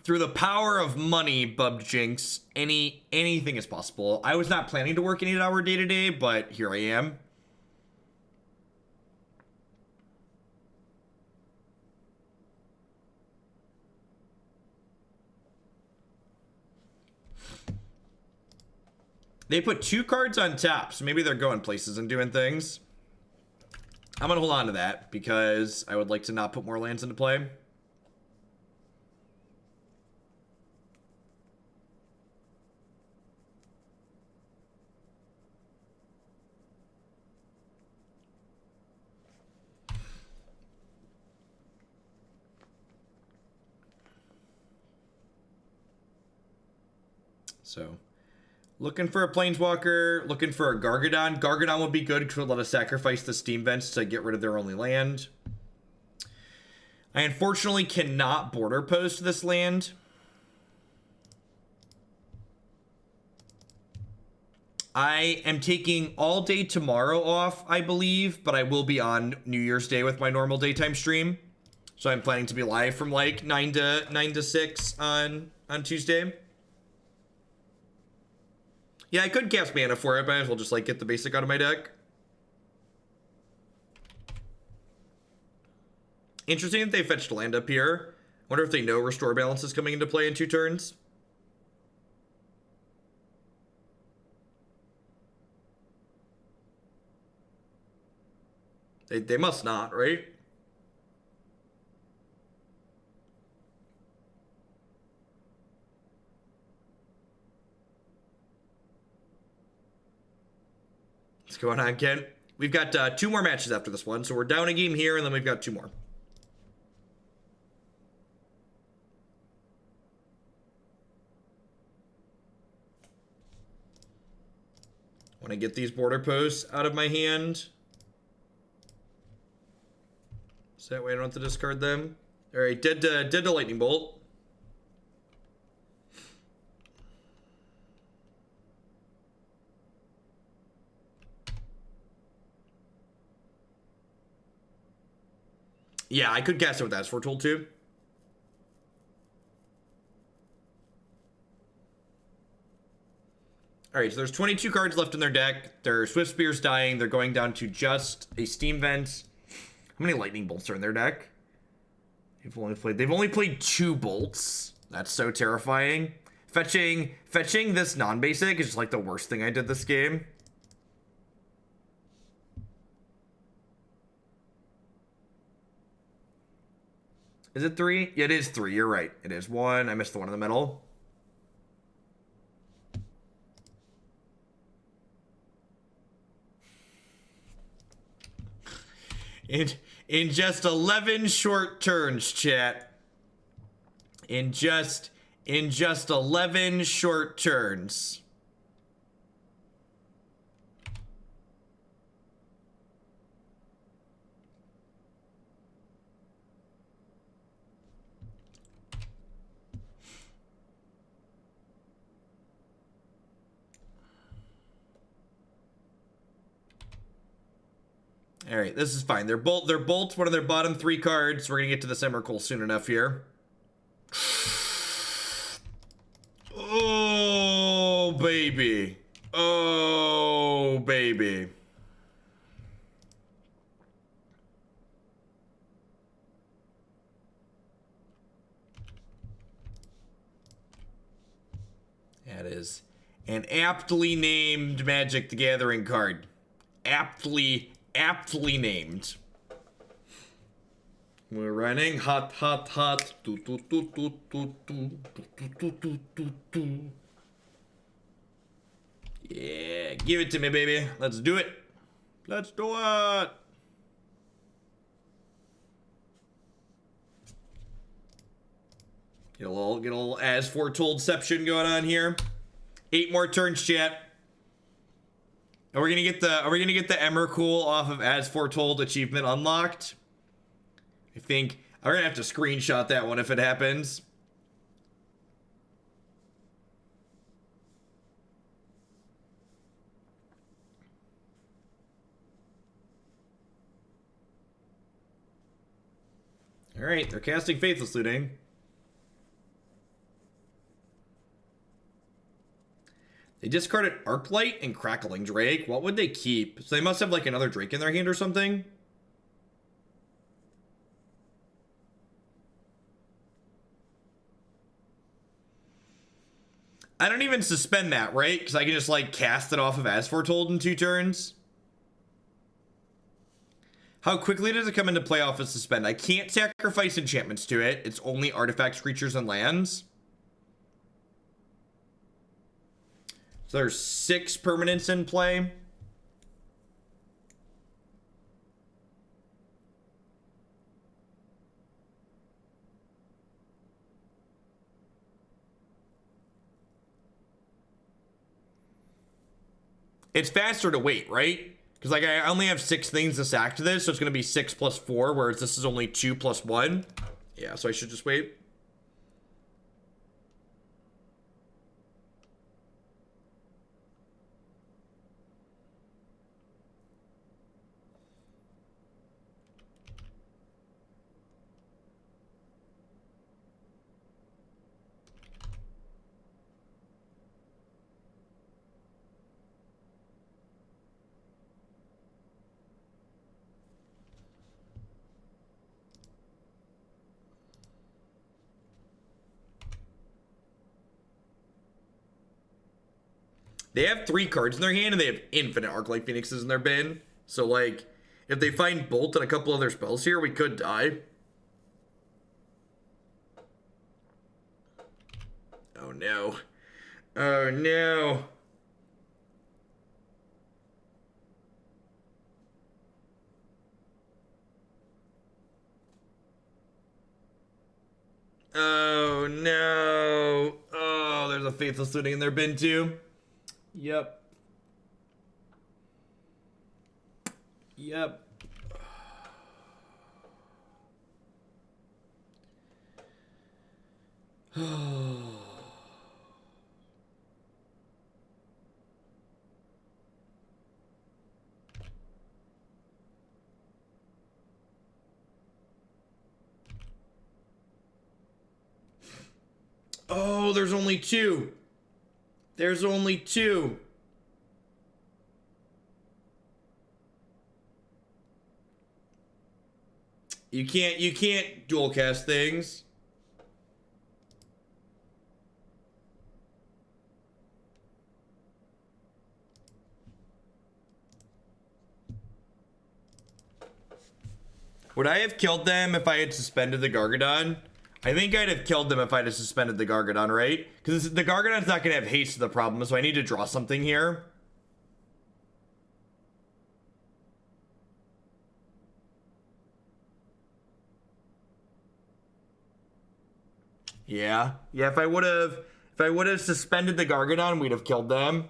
Through the power of money, Bubbed Jinx, anything is possible. I was not planning to work an 8-hour day today, but here I am. They put 2 cards on top, so maybe they're going places and doing things. I'm going to hold on to that, because I would like to not put more lands into play. So, looking for a Planeswalker, looking for a Gargadon. Gargadon would be good because it would let us sacrifice the Steam Vents to get rid of their only land. I unfortunately cannot border post this land. I am taking all day tomorrow off, I believe, but I will be on New Year's Day with my normal daytime stream. So I'm planning to be live from like 9 to 6 on Tuesday. Yeah, I could cast mana for it, but I might as well just like get the basic out of my deck. Interesting that they fetched land up here. Wonder if they know Restore Balance is coming into play in 2 turns. They must not, right? What's going on, Ken? We've got 2 more matches after this one, so we're down a game here, and then we've got 2 more. Want to get these border posts out of my hand. So that way I don't have to discard them. All right, dead to Lightning Bolt. Yeah, I could cast it with As Foretold too. All right, so there's 22 cards left in their deck. Their Swift Spear's dying. They're going down to just a Steam Vent. How many Lightning Bolts are in their deck? They've only played 2 bolts. That's so terrifying. Fetching this non-basic is just like the worst thing I did this game. Is it 3? Yeah, it is 3. You're right. It is 1. I missed the one in the middle. In just 11 short turns, chat. In just 11 short turns. All right, this is fine. They're both one of their bottom 3 cards. We're gonna get to the Emrakul soon enough here. Oh baby, oh baby. That is an aptly named Magic the Gathering card. Aptly named. We're running hot. Yeah, give it to me, baby. Let's do it. Let's do it. Get a little As Foretoldception going on here. 8 more turns, chat. Are we gonna get the Emrakul off of As Foretold achievement unlocked? I think I'm gonna have to screenshot that one if it happens. All right, they're casting Faithless Looting. They discarded Arclight and Crackling Drake. What would they keep? So they must have like another Drake in their hand or something. I don't even suspend that, right? Because I can just like cast it off of As Foretold in 2 turns. How quickly does it come into play off of suspend? I can't sacrifice enchantments to it. It's only artifacts, creatures, and lands. So there's 6 permanents in play. It's faster to wait, right? Because like I only have 6 things to sack to this, so it's going to be 6 plus 4, whereas this is only 2 plus 1. Yeah, so I should just wait. They have 3 cards in their hand, and they have infinite Arclight Phoenixes in their bin. So, like, if they find Bolt and a couple other spells here, we could die. Oh, no. Oh, no. Oh, no. Oh, there's a Faithless Looting in their bin, too. Yep. Yep. Oh, there's only 2. There's only 2. You can't dual cast things. Would I have killed them if I had suspended the Gargadon? I think I'd have killed them if I'd have suspended the Gargadon, right? Because the Gargadon's not going to have haste to the problem, so I need to draw something here. Yeah. Yeah, if I would have suspended the Gargadon, we'd have killed them.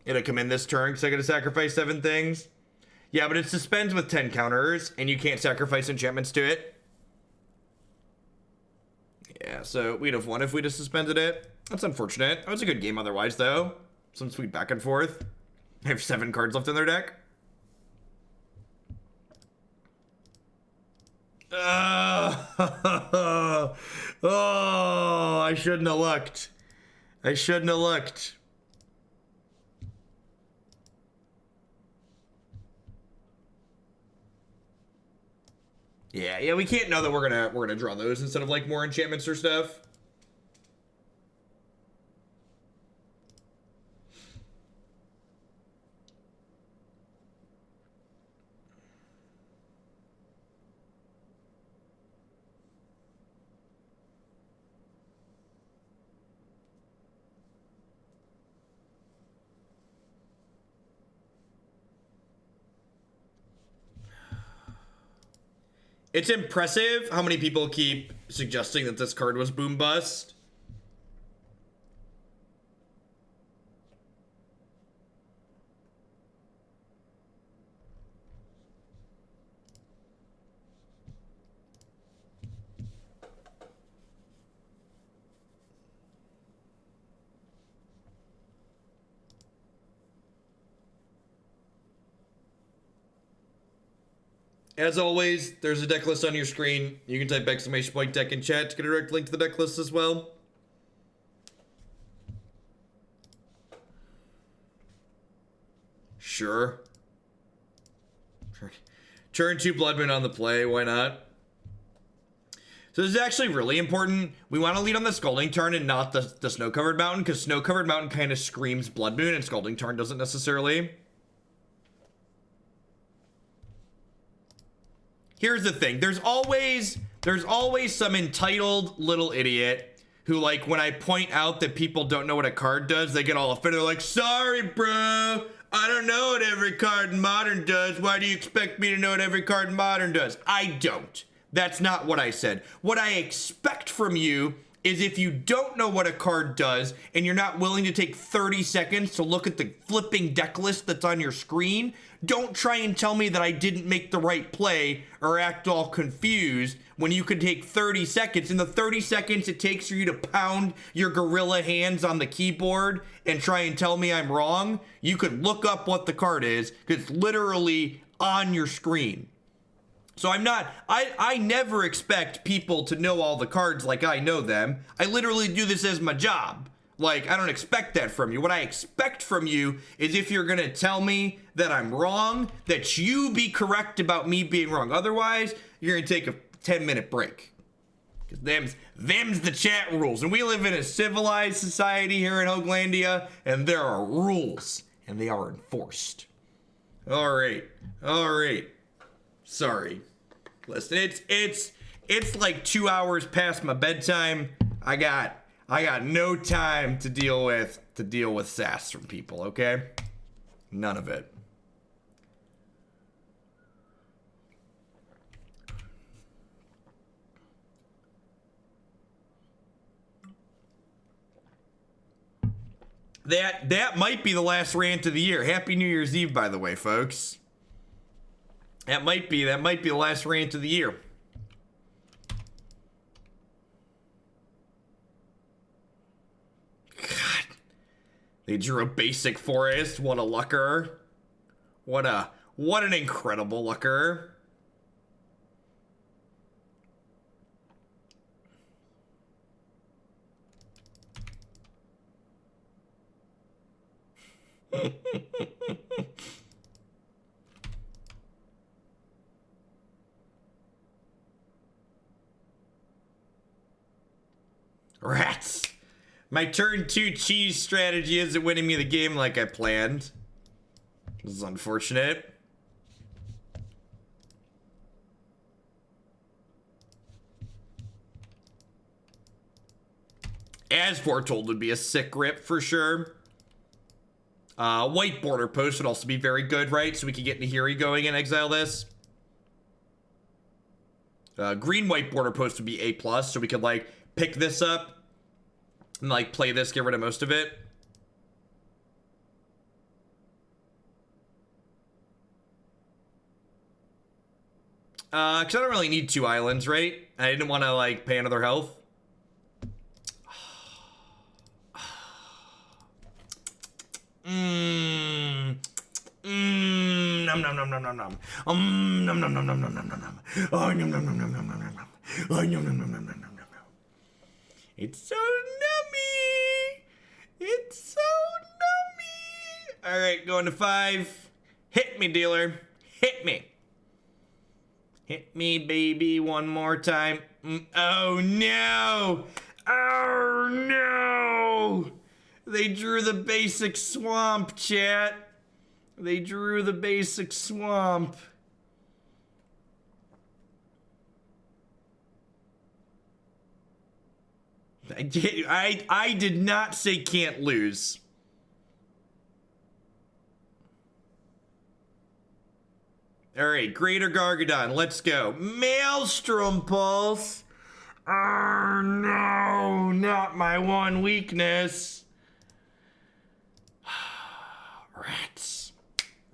It'll come in this turn because I gotta sacrifice 7 things. Yeah, but it suspends with 10 counters, and you can't sacrifice enchantments to it. Yeah, so we'd have won if we'd have suspended it. That's unfortunate. That was a good game otherwise, though. Some sweet back and forth. They have 7 cards left in their deck. Oh, I shouldn't have looked. I shouldn't have looked. Yeah, we can't know that we're gonna draw those instead of like more enchantments or stuff. It's impressive how many people keep suggesting that this card was boom bust. As always, there's a deck list on your screen. You can type !deck in chat to get a direct link to the deck list as well. Sure. Turn 2 Blood Moon on the play, why not? So this is actually really important. We want to lead on the Scalding Tarn and not the Snow-Covered Mountain, because Snow-Covered Mountain kind of screams Blood Moon and Scalding Tarn doesn't necessarily. Here's the thing. There's always some entitled little idiot who, like, when I point out that people don't know what a card does, they get all offended. They're like, sorry, bro. I don't know what every card in Modern does. Why do you expect me to know what every card in Modern does? I don't. That's not what I said. What I expect from you is if you don't know what a card does and you're not willing to take 30 seconds to look at the flipping deck list that's on your screen, don't try and tell me that I didn't make the right play or act all confused when you could take 30 seconds. In the 30 seconds it takes for you to pound your gorilla hands on the keyboard and try and tell me I'm wrong, you could look up what the card is because it's literally on your screen. So I never expect people to know all the cards like I know them. I literally do this as my job. Like, I don't expect that from you. What I expect from you is if you're gonna tell me that I'm wrong, that you be correct about me being wrong. Otherwise, you're gonna take a 10-minute break. Them's the chat rules. And we live in a civilized society here in Hoaglandia, and there are rules, and they are enforced. All right. Sorry. Listen, it's like 2 hours past my bedtime. I got no time to deal with sass from people, okay? None of it. That might be the last rant of the year. Happy New Year's Eve, by the way, folks. That might be the last rant of the year. God. They drew a basic forest. What a lucker. What an incredible lucker. Rats. My turn 2 cheese strategy isn't winning me the game like I planned. This is unfortunate. As foretold would be a sick rip for sure. White border post would also be very good, right? So we could get Nahiri going and exile this. Green white border post would be A+, so we could like pick this up and like play this, get rid of most of it. Because I don't really need 2 islands, right? I didn't want to like pay another health. Nom nom nom nom nom nom. Nom nom nom nom nom nom nom nom. Oh nom nom nom nom nom nom nom. Oh nom nom nom nom nom nom nom. It's so nummy. It's so nummy. All right, going to 5. Hit me, dealer. Hit me. Hit me, baby, one more time. Oh no. Oh no. They drew the basic swamp, chat. They drew the basic swamp. I did not say can't lose. All right, Greater Gargadon, let's go. Maelstrom Pulse. Oh no, not my one weakness.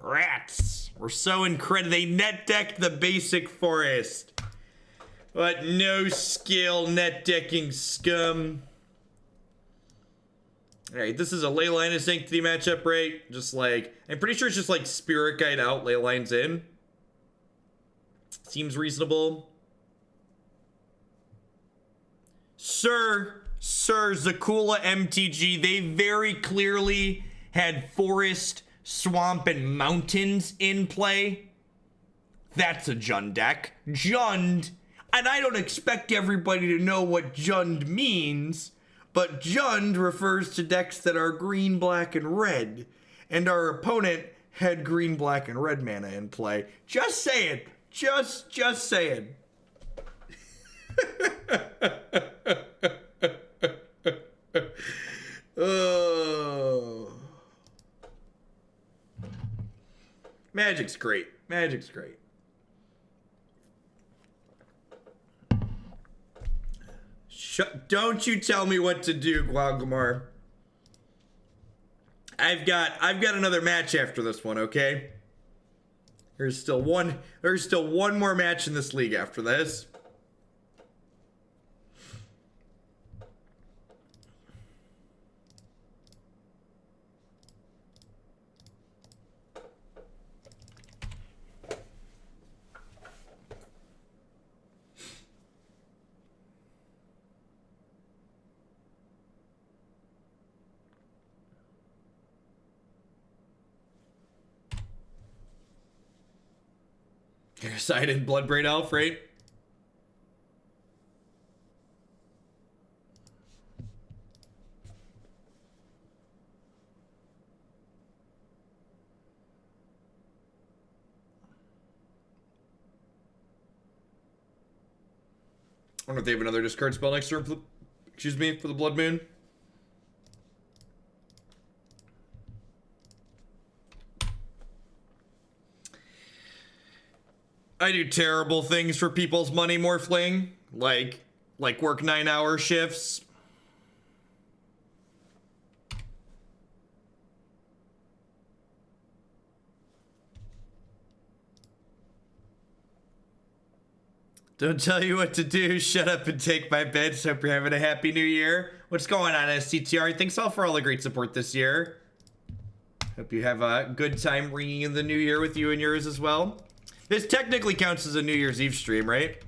Rats. We're so incredible. They net decked the basic forest. But no skill net decking scum. Alright, this is a Leyline of Sanctity matchup, right? Just like, I'm pretty sure it's just like Spirit Guide out, Leylines in. Seems reasonable. Sir Zakula MTG, they very clearly had forest, swamp, and mountains in play. That's a Jund deck. Jund, and I don't expect everybody to know what Jund means, but Jund refers to decks that are green, black, and red. And our opponent had green, black, and red mana in play. Just saying. Just saying. Oh. Magic's great. Magic's great. Don't you tell me what to do, Guangmar. I've got another match after this one, okay? There's still one more match in this league after this. You're sided Bloodbraid Elf, right? wonder if they have another discard spell next turn for the, excuse me, for the Blood Moon. I do terrible things for people's money, Morphling. Like work 9-hour shifts. Don't tell you what to do. Shut up and take my bets. Hope you're having a happy new year. What's going on, SCTR? Thanks all for all the great support this year. Hope you have a good time ringing in the new year with you and yours as well. This technically counts as a New Year's Eve stream, right?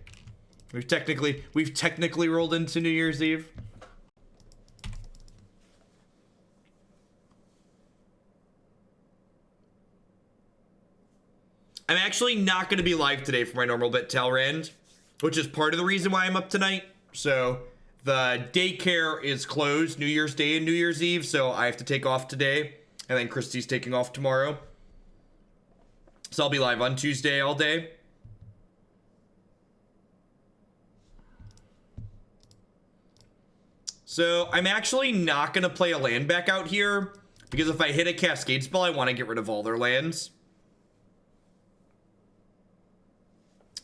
We've technically rolled into New Year's Eve. I'm actually not going to be live today for my normal bet Talrand, which is part of the reason why I'm up tonight. So the daycare is closed New Year's Day and New Year's Eve, so I have to take off today, and then Christy's taking off tomorrow. So I'll be live on Tuesday all day. So I'm actually not going to play a land back out here, because if I hit a Cascade spell, I want to get rid of all their lands.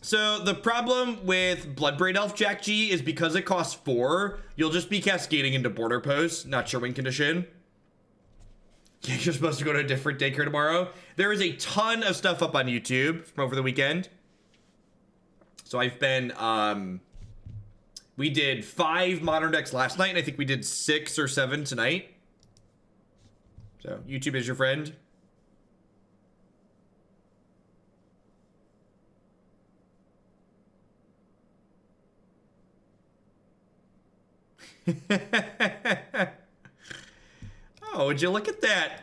So the problem with Bloodbraid Elf Jack G is because it costs 4, you'll just be cascading into border posts, not sure win condition. Yeah, you're supposed to go to a different daycare tomorrow. There is a ton of stuff up on YouTube from over the weekend. So I've been, we did 5 modern decks last night, and I think we did 6 or 7 tonight. So YouTube is your friend. Oh, would you look at that?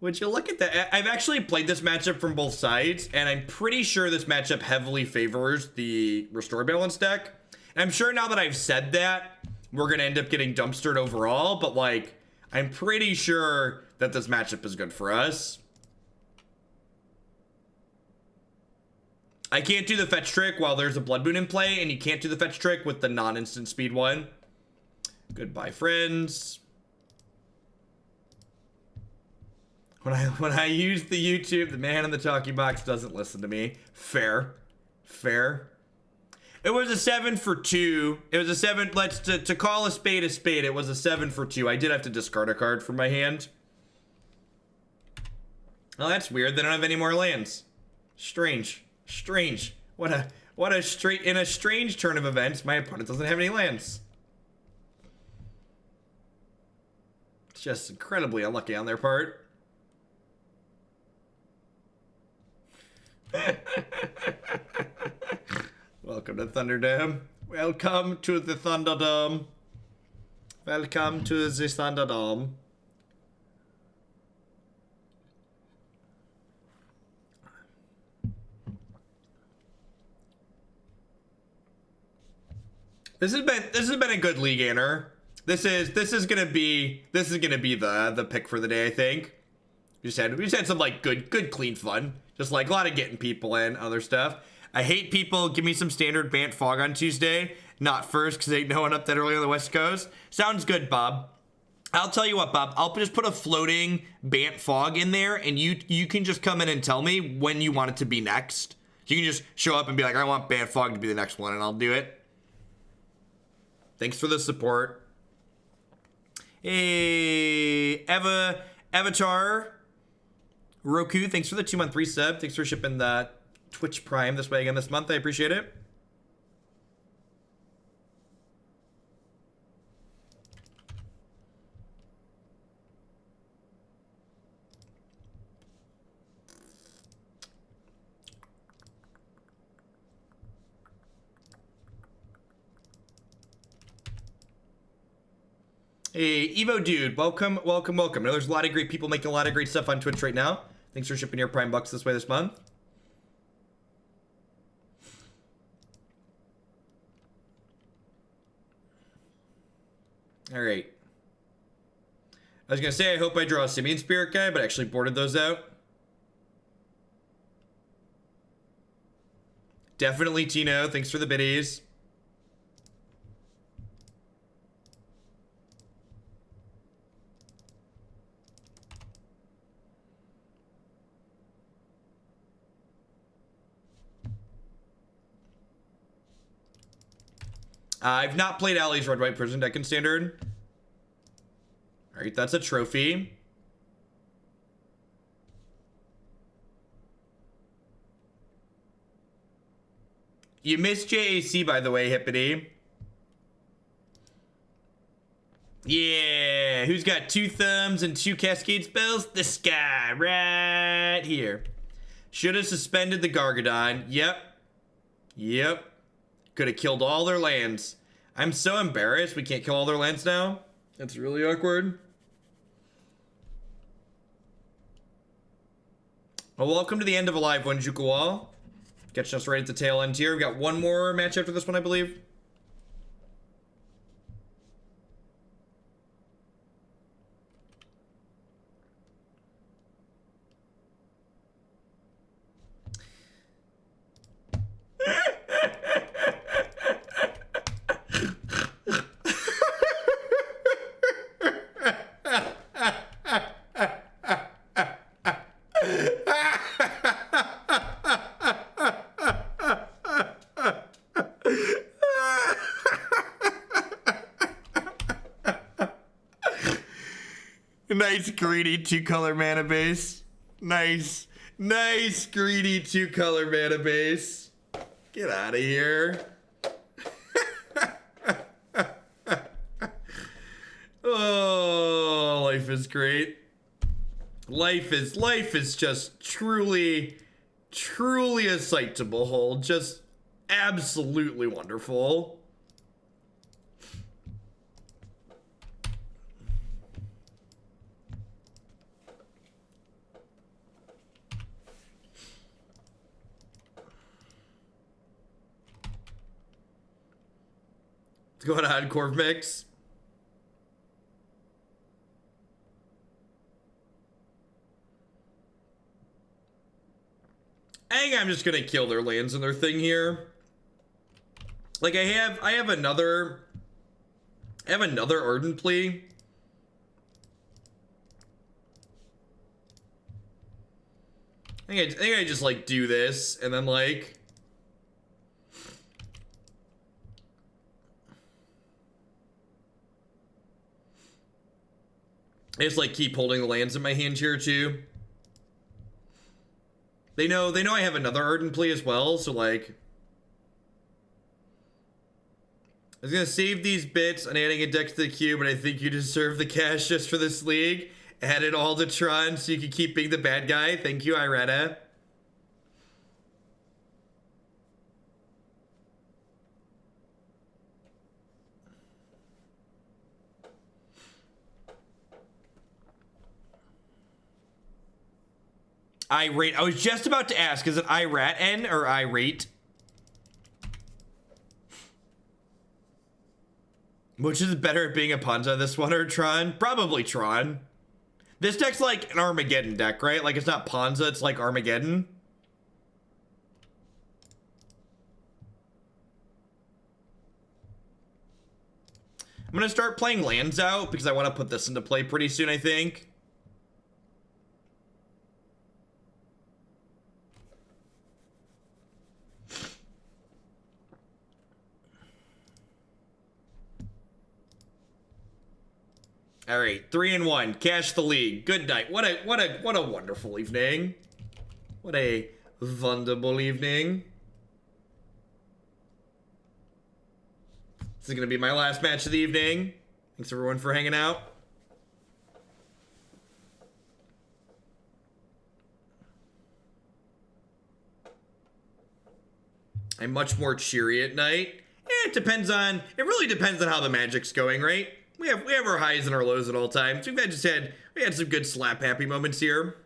Would you look at that? I've actually played this matchup from both sides, and I'm pretty sure this matchup heavily favors the Restore Balance deck. And I'm sure now that I've said that, we're going to end up getting dumpstered overall, but like, I'm pretty sure that this matchup is good for us. I can't do the fetch trick while there's a Blood Moon in play, and you can't do the fetch trick with the non-instant speed one. Goodbye, friends. When I use the YouTube, the man in the talkie box doesn't listen to me. Fair. Fair. It was a 7 for 2. It was a 7. To call a spade, it was a 7 for 2. I did have to discard a card from my hand. Oh, that's weird. They don't have any more lands. Strange. Strange. What a straight in a strange turn of events. My opponent doesn't have any lands. It's just incredibly unlucky on their part. Welcome to Thunderdome. Welcome to the Thunderdome. Welcome to the Thunderdome. This has been a good league gainer. This is gonna be the pick for the day, I think. We just had some like good clean fun. Just like a lot of getting people in, other stuff. I hate people give me some standard Bant Fog on Tuesday. Not first, because ain't no one up that early on the West Coast. Sounds good, Bob. I'll tell you what, Bob. I'll just put a floating Bant Fog in there, and you can just come in and tell me when you want it to be next. You can just show up and be like, I want Bant Fog to be the next one, and I'll do it. Thanks for the support. Hey, Avatar. Roku, thanks for the 2-month resub. Thanks for shipping the Twitch Prime this way again this month. I appreciate it. Hey, Evo Dude, welcome. I know there's a lot of great people making a lot of great stuff on Twitch right now. Thanks for shipping your Prime Bucks this way this month. All right. I was going to say, I hope I draw a Simian Spirit guy, but I actually boarded those out. Definitely Tino. Thanks for the biddies. I've not played Ali's Red White Prison deck in Standard. All right, that's a trophy. You missed JAC, by the way, Hippity. Yeah, who's got 2 thumbs and 2 cascade spells? This guy right here. Should have suspended the Gargadon. Yep. Could have killed all their lands. I'm so embarrassed we can't kill all their lands now. That's really awkward. Well, welcome to the end of a live one, Jukawa. Catching us right at the tail end here. We've got one more match after this one, I believe. Nice greedy 2-color mana base. Nice greedy 2-color mana base. Get out of here. Oh, life is great. Life is just truly a sight to behold. Just absolutely wonderful. What's going on, Corv Mix? I think I'm just gonna kill their lands and their thing here. Like I have another Ardent Plea. I think I just like do this and then like I just like keep holding the lands in my hand here too. They know I have another Ardent Plea as well, so like I was gonna save these bits on adding a deck to the queue, but I think you deserve the cash just for this league. Add it all to Tron so you can keep being the bad guy. Thank you, Iretta. Irate. I was just about to ask, is it Iraten or Irate? Which is better at being a Ponza, this one or Tron? Probably Tron. This deck's like an Armageddon deck, right? Like it's not Ponza, it's like Armageddon. I'm gonna start playing lands out because I want to put this into play pretty soon, I think. All right, 3-1. Cash the league. Good night. What a wonderful evening. What a wonderful evening. This is gonna be my last match of the evening. Thanks everyone for hanging out. I'm much more cheery at night. It really depends on how the Magic's going, right? We have our highs and our lows at all times. We had some good slap happy moments here.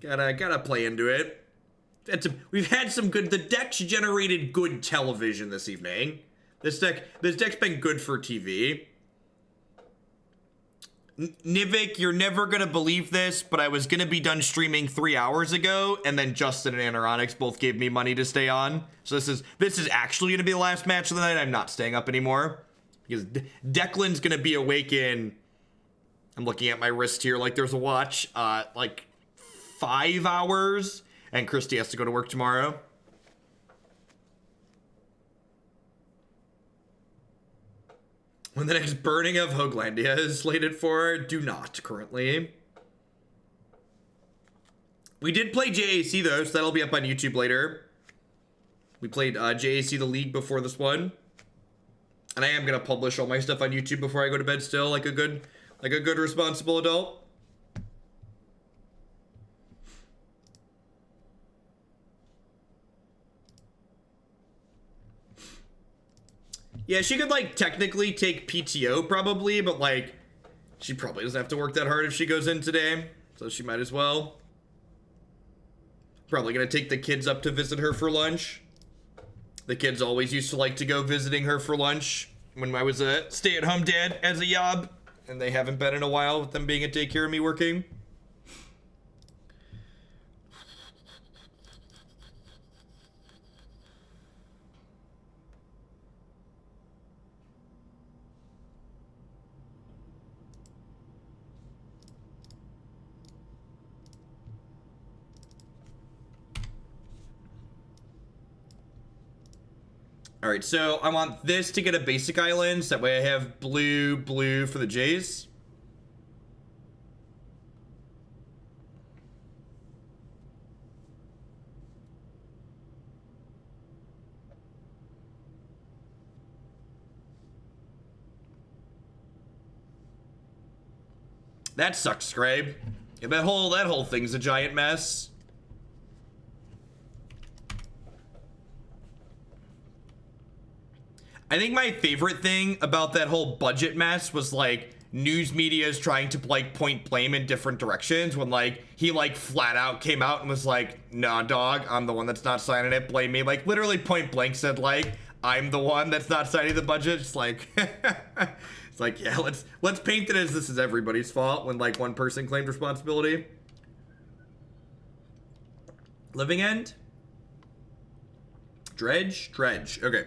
Gotta play into it. We've had some good. The deck's generated good television this evening. This deck's been good for TV. Nivik, you're never gonna believe this, but I was gonna be done streaming 3 hours ago, and then Justin and Anoronics both gave me money to stay on. So this is actually gonna be the last match of the night. I'm not staying up anymore. Because Declan's gonna be awake in, I'm looking at my wrist here like there's a watch, like 5 hours, and Christy has to go to work tomorrow. When the next burning of Hoaglandia is slated for, do not currently. We did play JAC though, so that'll be up on YouTube later. We played JAC the League before this one. And I am gonna publish all my stuff on YouTube before I go to bed still, like a good responsible adult. Yeah, she could, like, technically take PTO probably, but, like, she probably doesn't have to work that hard if she goes in today. So she might as well. Probably gonna take the kids up to visit her for lunch. The kids always used to like to go visiting her for lunch when I was a stay-at-home dad as a yob. And they haven't been in a while with them being at daycare and me working. All right, so I want this to get a basic island, so that way I have blue for the Jays. That sucks, Scribe. Yeah, that whole thing's a giant mess. I think my favorite thing about that whole budget mess was, like, news media is trying to, like, point blame in different directions when, like, he, like, flat out came out and was like, nah, dog, I'm the one that's not signing it, blame me. Like, literally point blank said, like, I'm the one that's not signing the budget. It's like, it's like, yeah, let's paint it as this is everybody's fault when, like, one person claimed responsibility. Living End? Dredge? Dredge. Okay.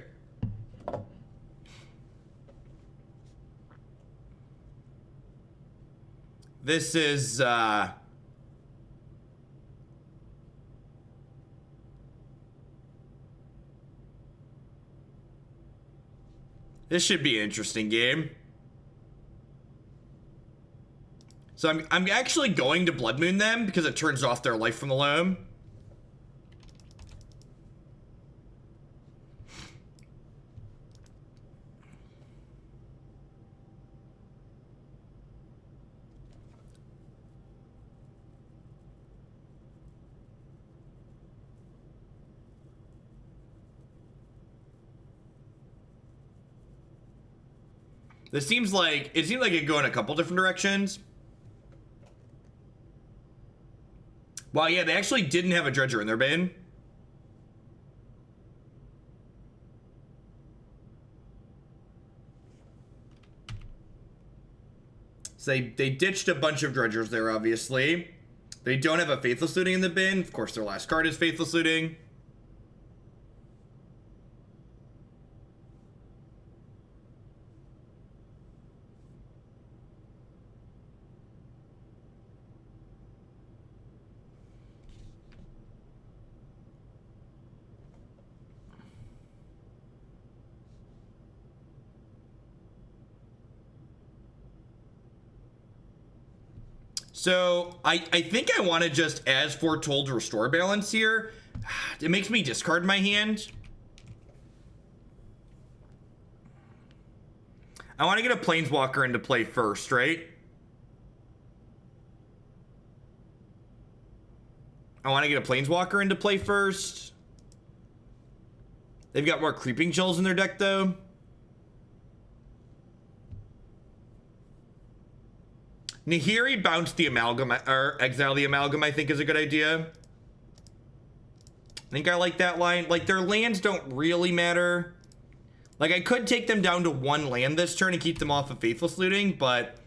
This is, this should be an interesting game. So I'm actually going to Blood Moon them because it turns off their life from the loam. It seems like it could go in a couple different directions. Well, yeah, they actually didn't have a dredger in their bin. So they ditched a bunch of dredgers there, obviously. They don't have a Faithless Looting in the bin. Of course, their last card is Faithless Looting. So, I think I want to just, as foretold, restore balance here. It makes me discard my hand. I want to get a Planeswalker into play first, right? I want to get a Planeswalker into play first. They've got more Creeping Chills in their deck, though. Nahiri bounce the Amalgam, or exile the Amalgam, I think is a good idea. I think I like that line. Like, their lands don't really matter. Like, I could take them down to one land this turn and keep them off of Faithless Looting, but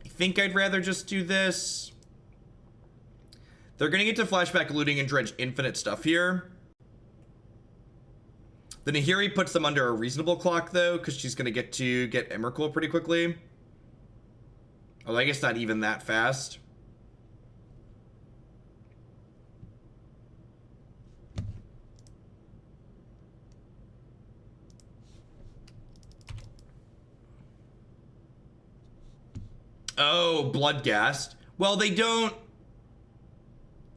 I think I'd rather just do this. They're gonna get to Flashback Looting and dredge infinite stuff here. The Nahiri puts them under a reasonable clock, though, because she's gonna get to get Emrakul pretty quickly. Oh, I guess not even that fast. Oh, Bloodghast. Well, they don't...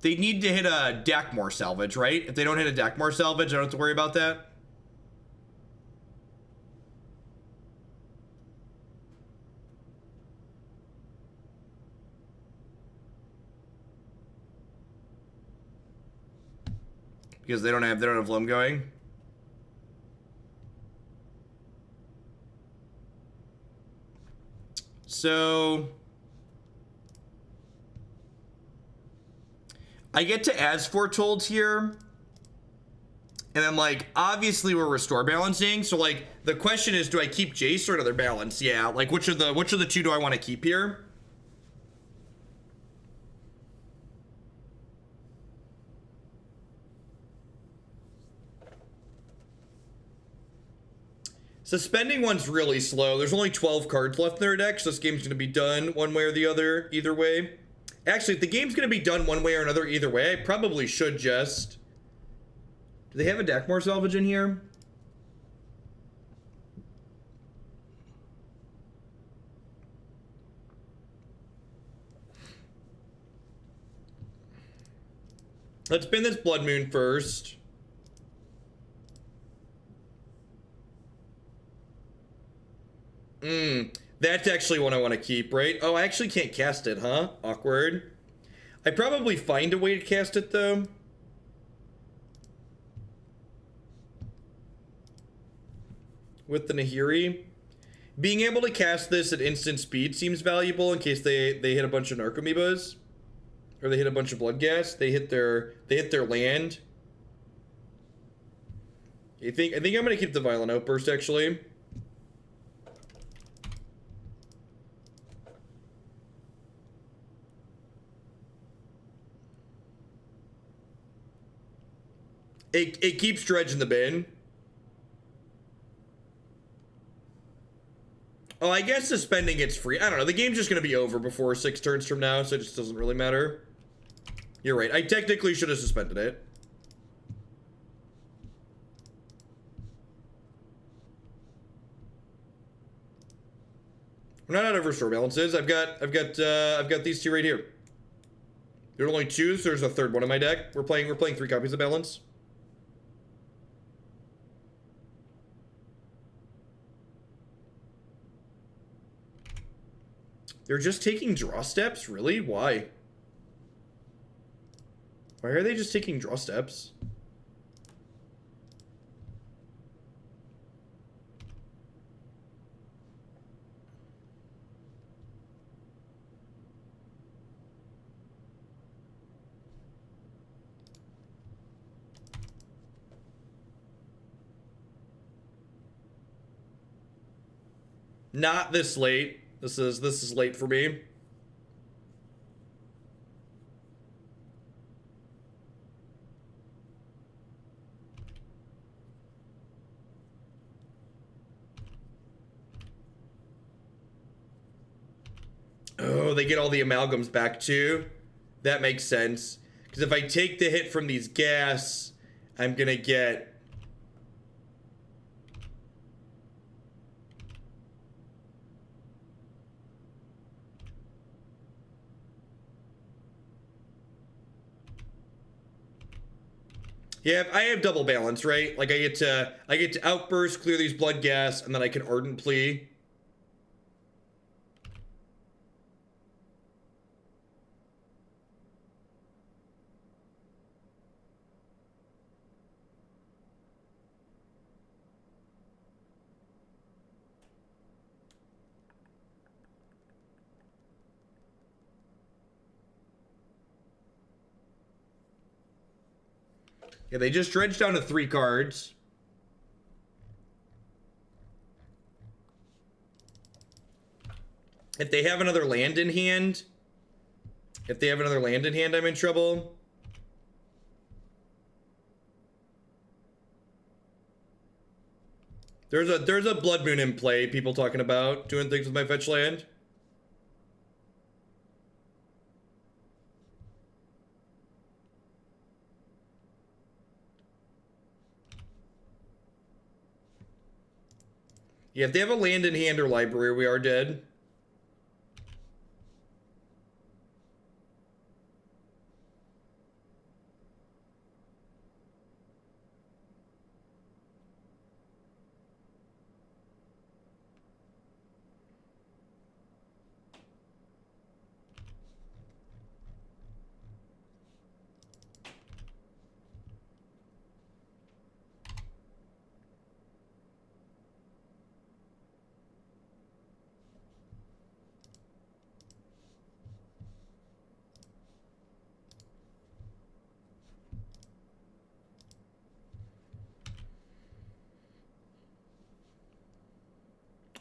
They need to hit a Dakmor salvage, right? If they don't hit a Dakmor salvage, I don't have to worry about that. Because they don't have Loam going. So I get to As Foretold here. And then, like, obviously we're restore balancing. So, like, the question is, do I keep Jace or another balance? Yeah, like, which of the two do I want to keep here? Suspending one's really slow. There's only 12 cards left in their deck, so this game's going to be done one way or the other, either way. Actually, if the game's going to be done one way or another either way, I probably should just... Do they have a Dakmor salvage in here? Let's spin this Blood Moon first. That's actually one I want to keep, right? Oh, I actually can't cast it, huh? Awkward. I'd probably find a way to cast it, though. With the Nahiri. Being able to cast this at instant speed seems valuable in case they hit a bunch of Narcomoebas. Or they hit a bunch of Bloodghast. They hit their land. I think I'm gonna keep the Violent Outburst, actually. It keeps Dredge in the bin. Oh, I guess suspending it's free. I don't know. The game's just going to be over before 6 turns from now, so it just doesn't really matter. You're right. I technically should have suspended it. We're not out of restore balances. I've got these two right here. There are only 2, so there's a third one in my deck. We're playing 3 copies of balance. They're just taking draw steps? Really? Why? Why are they just taking draw steps? Not this late. This is late for me. Oh, they get all the amalgams back too. That makes sense. Because if I take the hit from these gas, I'm gonna get... Yeah, I have double balance, right? Like I get to outburst, clear these Bloodghast, and then I can Ardent Plea. Yeah, they just dredged down to 3 cards. If they have another land in hand, I'm in trouble. There's a Blood Moon in play, people talking about doing things with my fetch land. Yeah, if they have a land in hand or library, we are dead.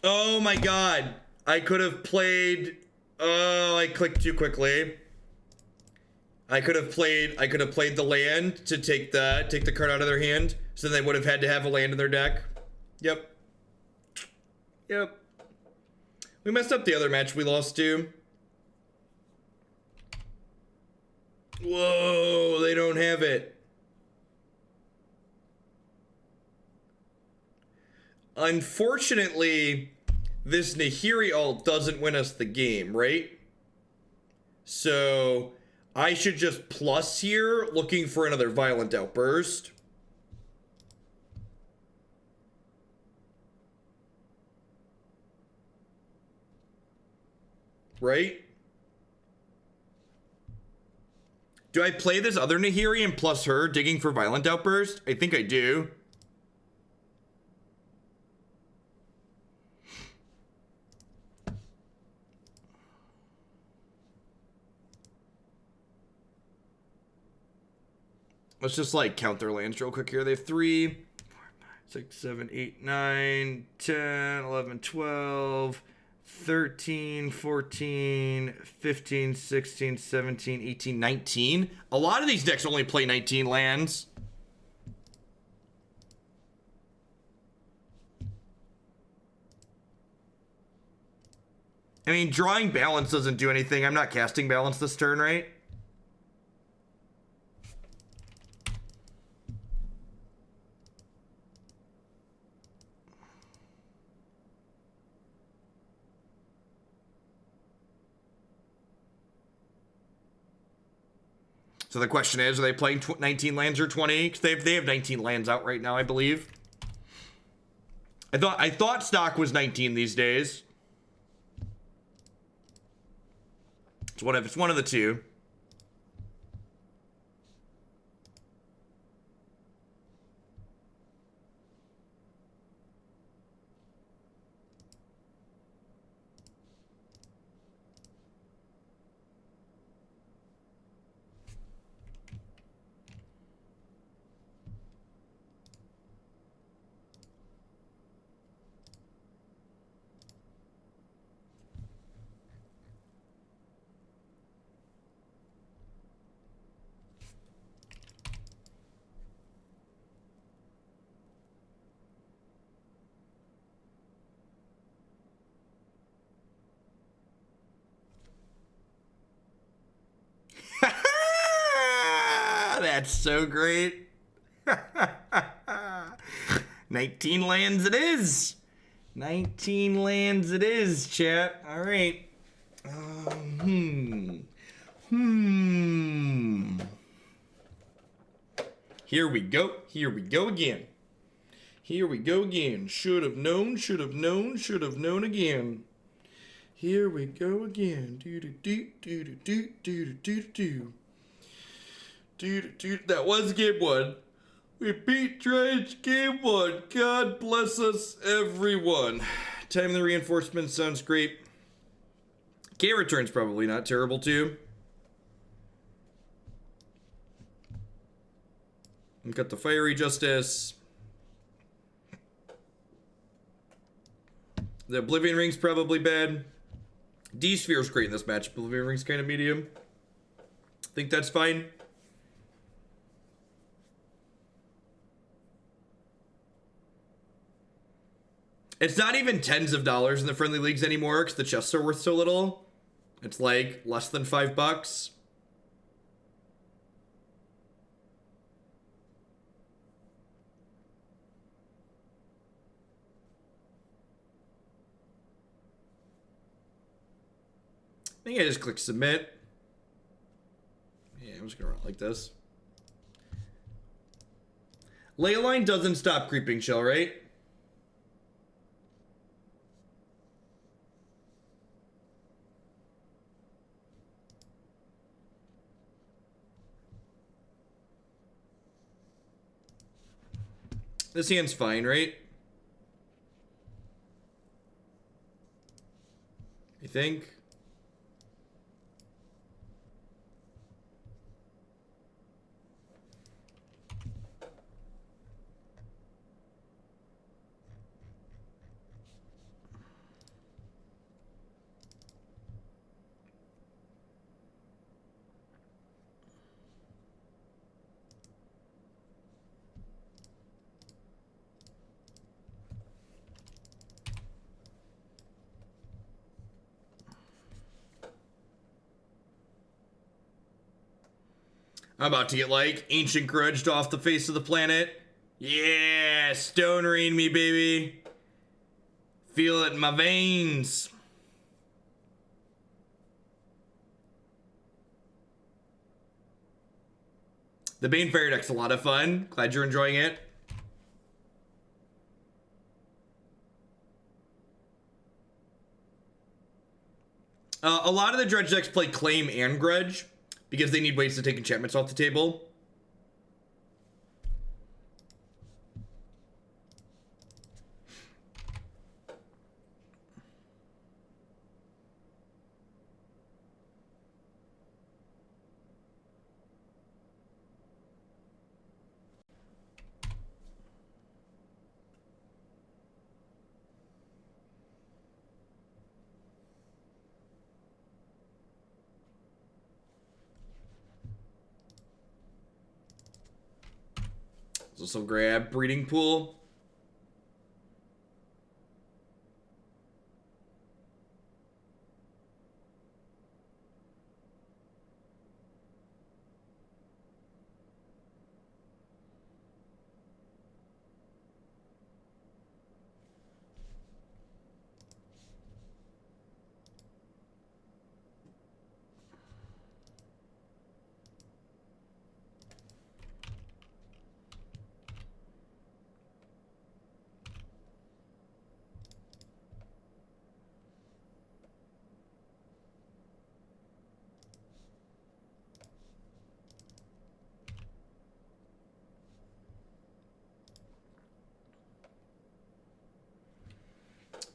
Oh my god. I could have played... Oh, I clicked too quickly. I could have played the land to take the card out of their hand. So they would have had to have a land in their deck. Yep. Yep. We messed up the other match we lost to. Whoa, they don't have it. Unfortunately, this Nahiri ult doesn't win us the game, right? So I should just plus here, looking for another Violent Outburst. Right? Do I play this other Nahiri and plus her, digging for Violent Outburst? I think I do. Let's just like count their lands real quick here. They have 3, 4, 5, 6, 7, 8, 9, 10, 11, 12, 13, 14, 15, 16, 17, 18, 19. A lot of these decks only play 19 lands. I mean, drawing balance doesn't do anything. I'm not casting balance this turn, right? So the question is, are they playing 19 lands or 20? Because they have 19 lands out right now, I believe. I thought stock was 19 these days. It's one of the two. That's so great. 19 lands it is. 19 lands it is, chat. All right. Here we go. Here we go again. Here we go again. Should have known, should have known, should have known again. Here we go again. Do do do do do do do do do. That was game one. We beat Dredge game one. God bless us, everyone. Time the reinforcement sounds great. K return's probably not terrible too. We've got the Fiery Justice. The Oblivion Ring's probably bad. D-Sphere's great in this match. Oblivion Ring's kind of medium. Think that's fine. It's not even tens of dollars in the friendly leagues anymore because the chests are worth so little. It's like less than $5. I think I just click submit. Yeah, I'm just gonna run it like this. Leyline doesn't stop Creeping Shell, right? This hand's fine, right? I think. I'm about to get, like, ancient grudged off the face of the planet. Yeah, Stone Rain me, baby. Feel it in my veins. The Banefire deck's a lot of fun. Glad you're enjoying it. A lot of the Dredge decks play Claim and Grudge because they need ways to take enchantments off the table. Let's also grab Breeding Pool.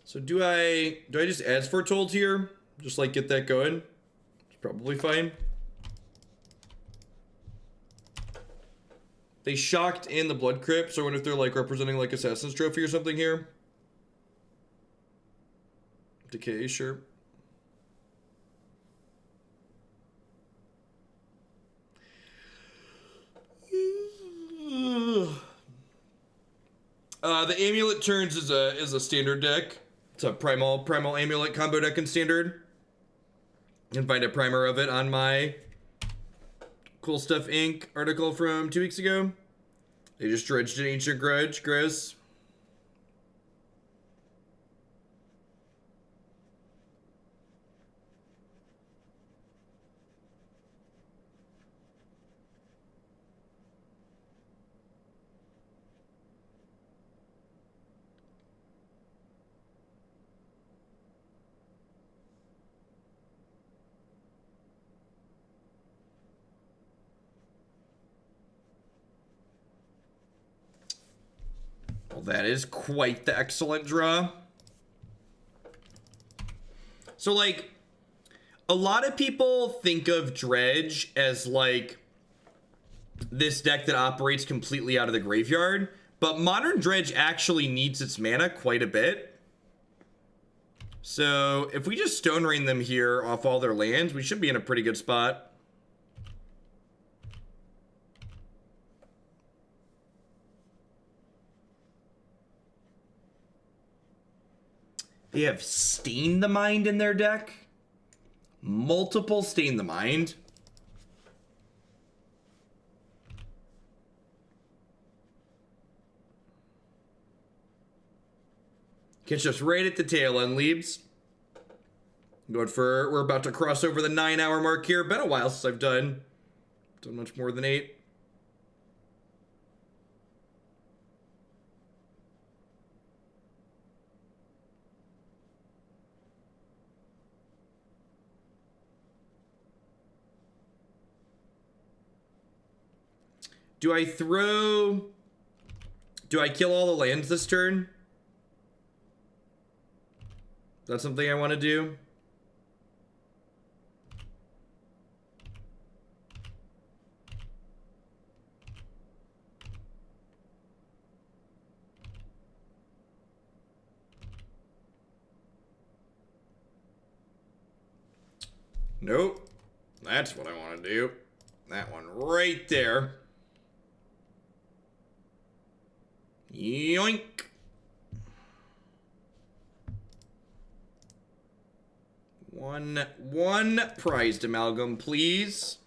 So do I just add Foretold here? Just like get that going? It's probably fine. They shocked in the Blood Crypt, so I wonder if they're like representing like Assassin's Trophy or something here. Decay, sure. The Amulet Turns is a standard deck. It's a primal amulet combo deck in standard. You can find a primer of it on my Cool Stuff Inc. article from 2 weeks ago. They just dredged an Ancient Grudge. Gross. Well, that is quite the excellent draw. So, like, a lot of people think of Dredge as, like, this deck that operates completely out of the graveyard, but Modern Dredge actually needs its mana quite a bit. So, if we just Stone Rain them here off all their lands, we should be in a pretty good spot. They have Stain the Mind in their deck. Multiple Stain the Mind. Catch us right at the tail end, Leaves. We're about to cross over the 9-hour mark here. Been a while since I've done much more than 8. Do I kill all the lands this turn? That's something I want to do. Nope. That's what I want to do. That one right there. Yoink. One prized amalgam, please.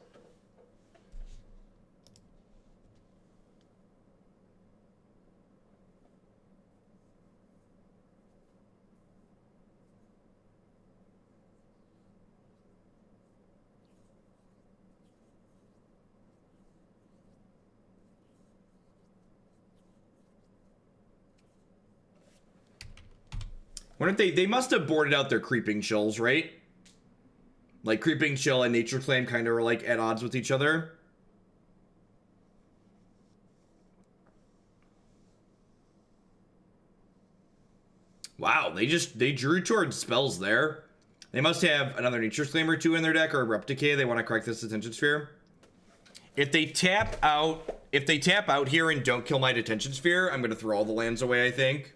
Wonder if they must have boarded out their Creeping Chills, right? Like, Creeping Chill and Nature Claim kind of are, like, at odds with each other. Wow, they drew towards spells there. They must have another Nature Claim or two in their deck, or Abrupt Decay. They want to correct this Detention Sphere. If they tap out here and don't kill my Detention Sphere, I'm going to throw all the lands away, I think.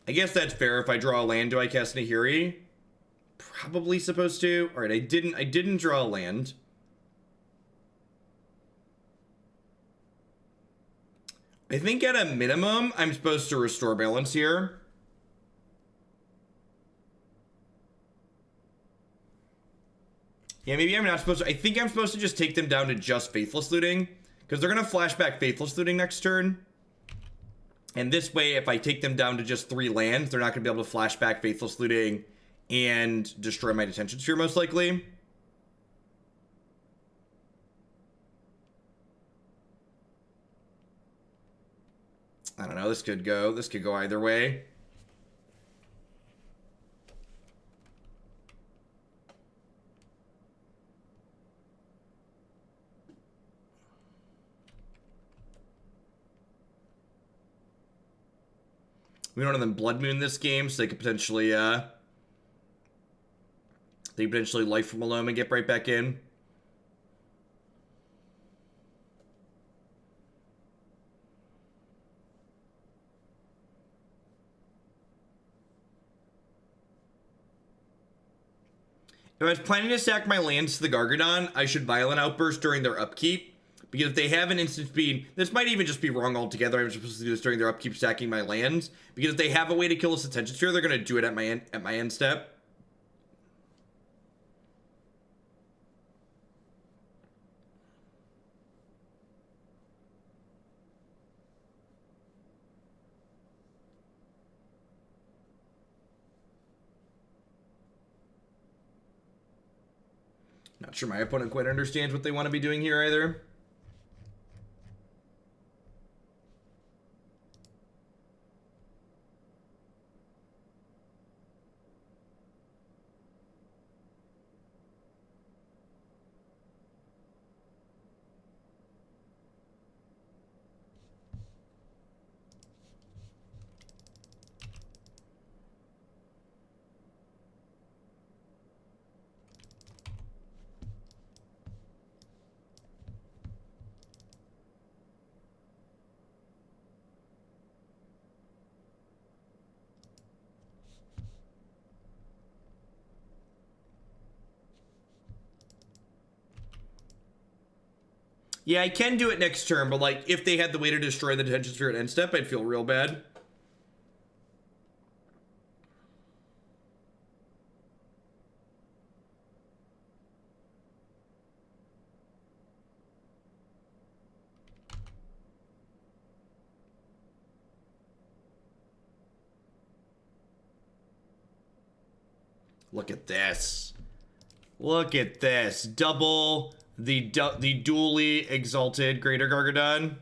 I guess that's fair. If I draw a land, do I cast Nahiri? Probably supposed to. All right, I didn't draw a land. I think at a minimum, I'm supposed to restore balance here. Yeah, maybe I'm not supposed to. I think I'm supposed to just take them down to just Faithless Looting, because they're going to flashback Faithless Looting next turn. And this way, if I take them down to just 3 lands, they're not going to be able to flashback Faithless Looting and destroy my Detention Sphere, most likely. I don't know, this could go either way. We don't have them Blood Moon this game, so they could potentially Life from Malome and get right back in. If I was planning to sack my lands to the Gargadon, I should Violent Outburst during their upkeep. Because if they have an instant speed, this might even just be wrong altogether. I'm supposed to do this during their upkeep, stacking my lands. Because if they have a way to kill this Attention Sphere, they're going to do it at my end step. Not sure my opponent quite understands what they want to be doing here either. Yeah, I can do it next turn, but like, if they had the way to destroy the Detention Sphere at end step, I'd feel real bad. Look at this. Look at this. Double the dually exalted Greater Gargadon.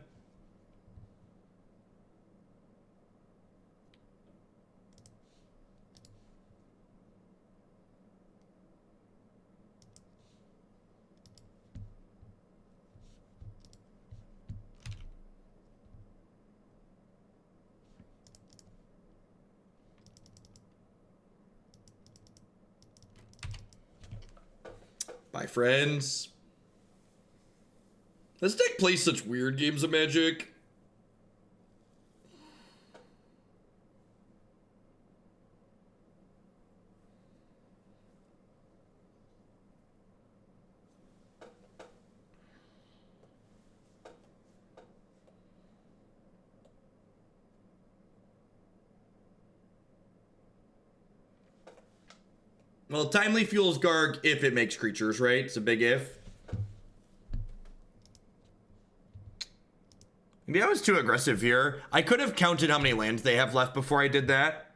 Bye, friends. This deck plays such weird games of Magic. Well, Timely fuels Garg if it makes creatures, right? It's a big if. Maybe I was too aggressive here. I could have counted how many lands they have left before I did that.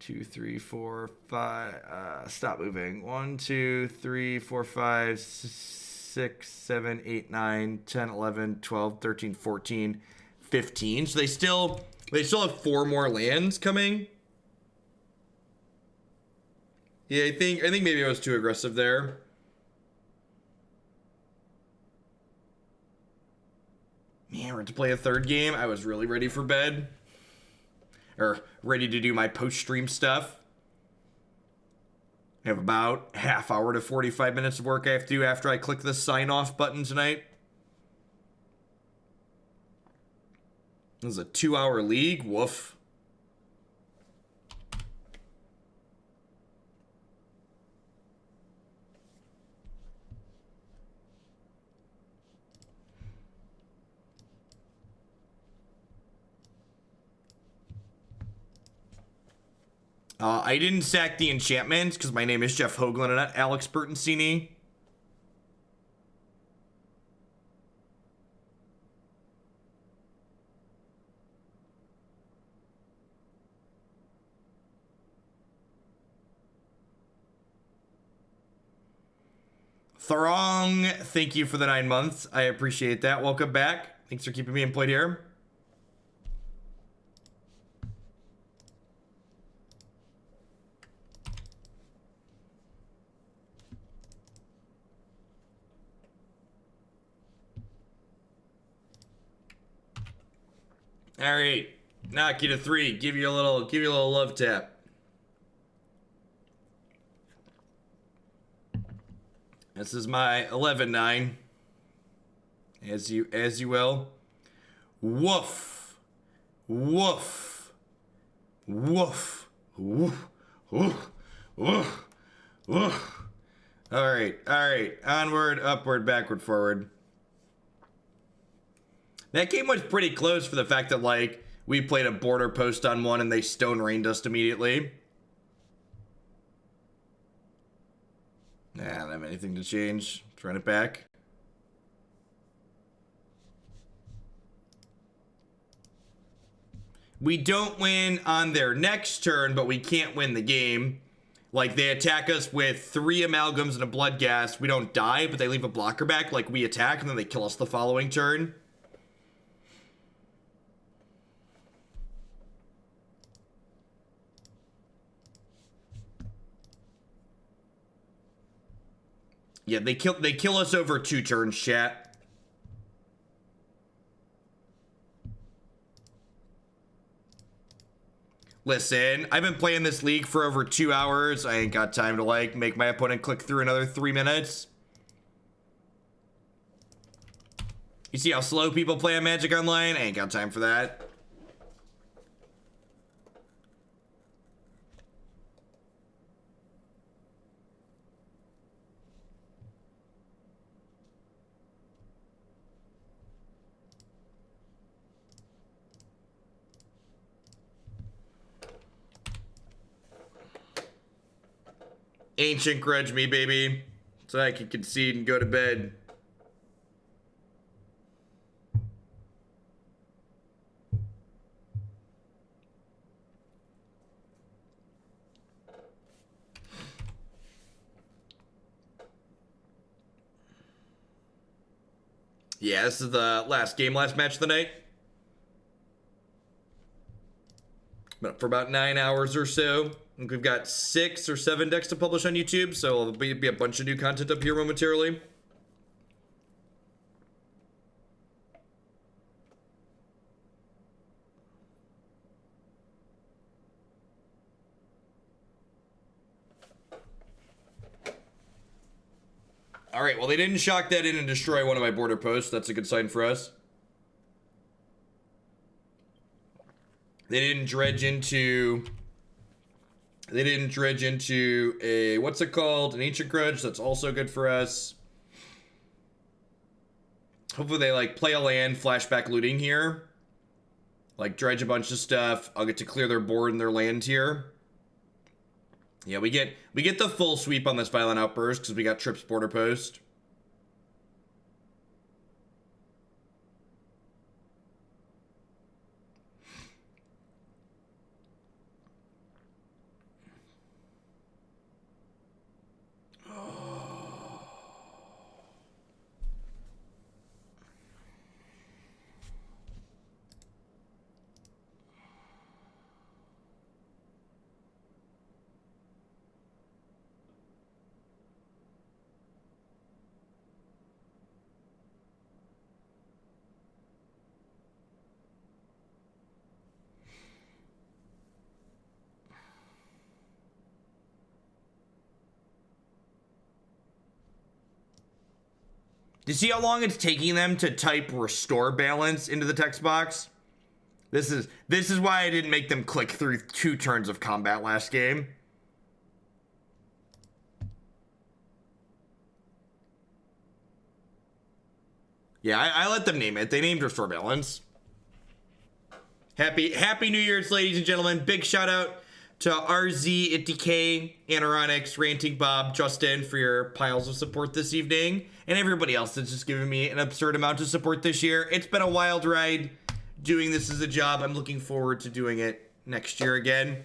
2, 3, 4, 5. Stop moving. 1, 2, 3, 4, 5, 6, 7, 8, 9, 10, 11, 12, 13, 14, 15. So they still have 4 more lands coming. Yeah, I think maybe I was too aggressive there. Man, we're to play a 3rd game. I was really ready for bed. Or ready to do my post-stream stuff. I have about half hour to 45 minutes of work I have to do after I click the sign-off button tonight. This is a 2-hour league. Woof. I didn't sack the enchantments because my name is Jeff Hoagland and not Alex Bertoncini. Throng, thank you for the 9 months. I appreciate that. Welcome back. Thanks for keeping me employed here. All right, knock you to 3. Give you a little love tap. This is my 11-9. As you will. Woof. Woof. Woof. Woof. Woof. Woof. Woof. All right. Onward, upward, backward, forward. That game was pretty close for the fact that, like, we played a border post on one and they stone rained us immediately. Nah, I don't have anything to change. Let's run it back. We don't win on their next turn, but we can't win the game. Like, they attack us with 3 amalgams and a blood gas. We don't die, but they leave a blocker back. Like, we attack and then they kill us the following turn. Yeah, they kill us over 2 turns, chat. Listen, I've been playing this league for over 2 hours. I ain't got time to, like, make my opponent click through another 3 minutes. You see how slow people play on Magic Online? I ain't got time for that. Ancient Grudge me, baby. So I can concede and go to bed. Yeah, this is the last match of the night. But for about 9 hours or so. I think we've got 6 or 7 decks to publish on YouTube, so there'll be a bunch of new content up here momentarily. All right, well, they didn't shock that in and destroy one of my border posts. That's a good sign for us. They didn't dredge into a, what's it called? An Ancient Grudge. That's also good for us. Hopefully they, like, play a land, flashback looting here. Like, dredge a bunch of stuff. I'll get to clear their board and their land here. Yeah, we get the full sweep on this Violent Outburst because we got Trips Border Post. Do you see how long it's taking them to type restore balance into the text box? This is why I didn't make them click through 2 turns of combat last game. Yeah, I let them name it. They named restore balance. Happy New Year's, ladies and gentlemen. Big shout out to RZ, ItDK, Anoronics, Ranting Bob, Justin for your piles of support this evening, and everybody else that's just given me an absurd amount of support this year. It's been a wild ride doing this as a job. I'm looking forward to doing it next year again.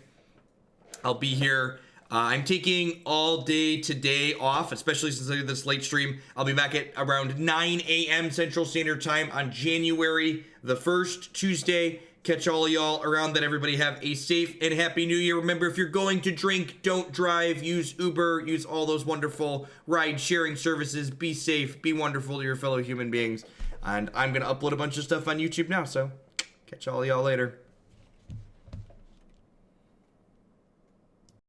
I'll be here. I'm taking all day today off, especially since I did this late stream. I'll be back at around 9 a.m. Central Standard Time on January the 1st, Tuesday. Catch all of y'all around then. Everybody have a safe and happy new year. Remember, if you're going to drink, don't drive. Use Uber. Use all those wonderful ride-sharing services. Be safe. Be wonderful to your fellow human beings. And I'm going to upload a bunch of stuff on YouTube now, so catch all of y'all later.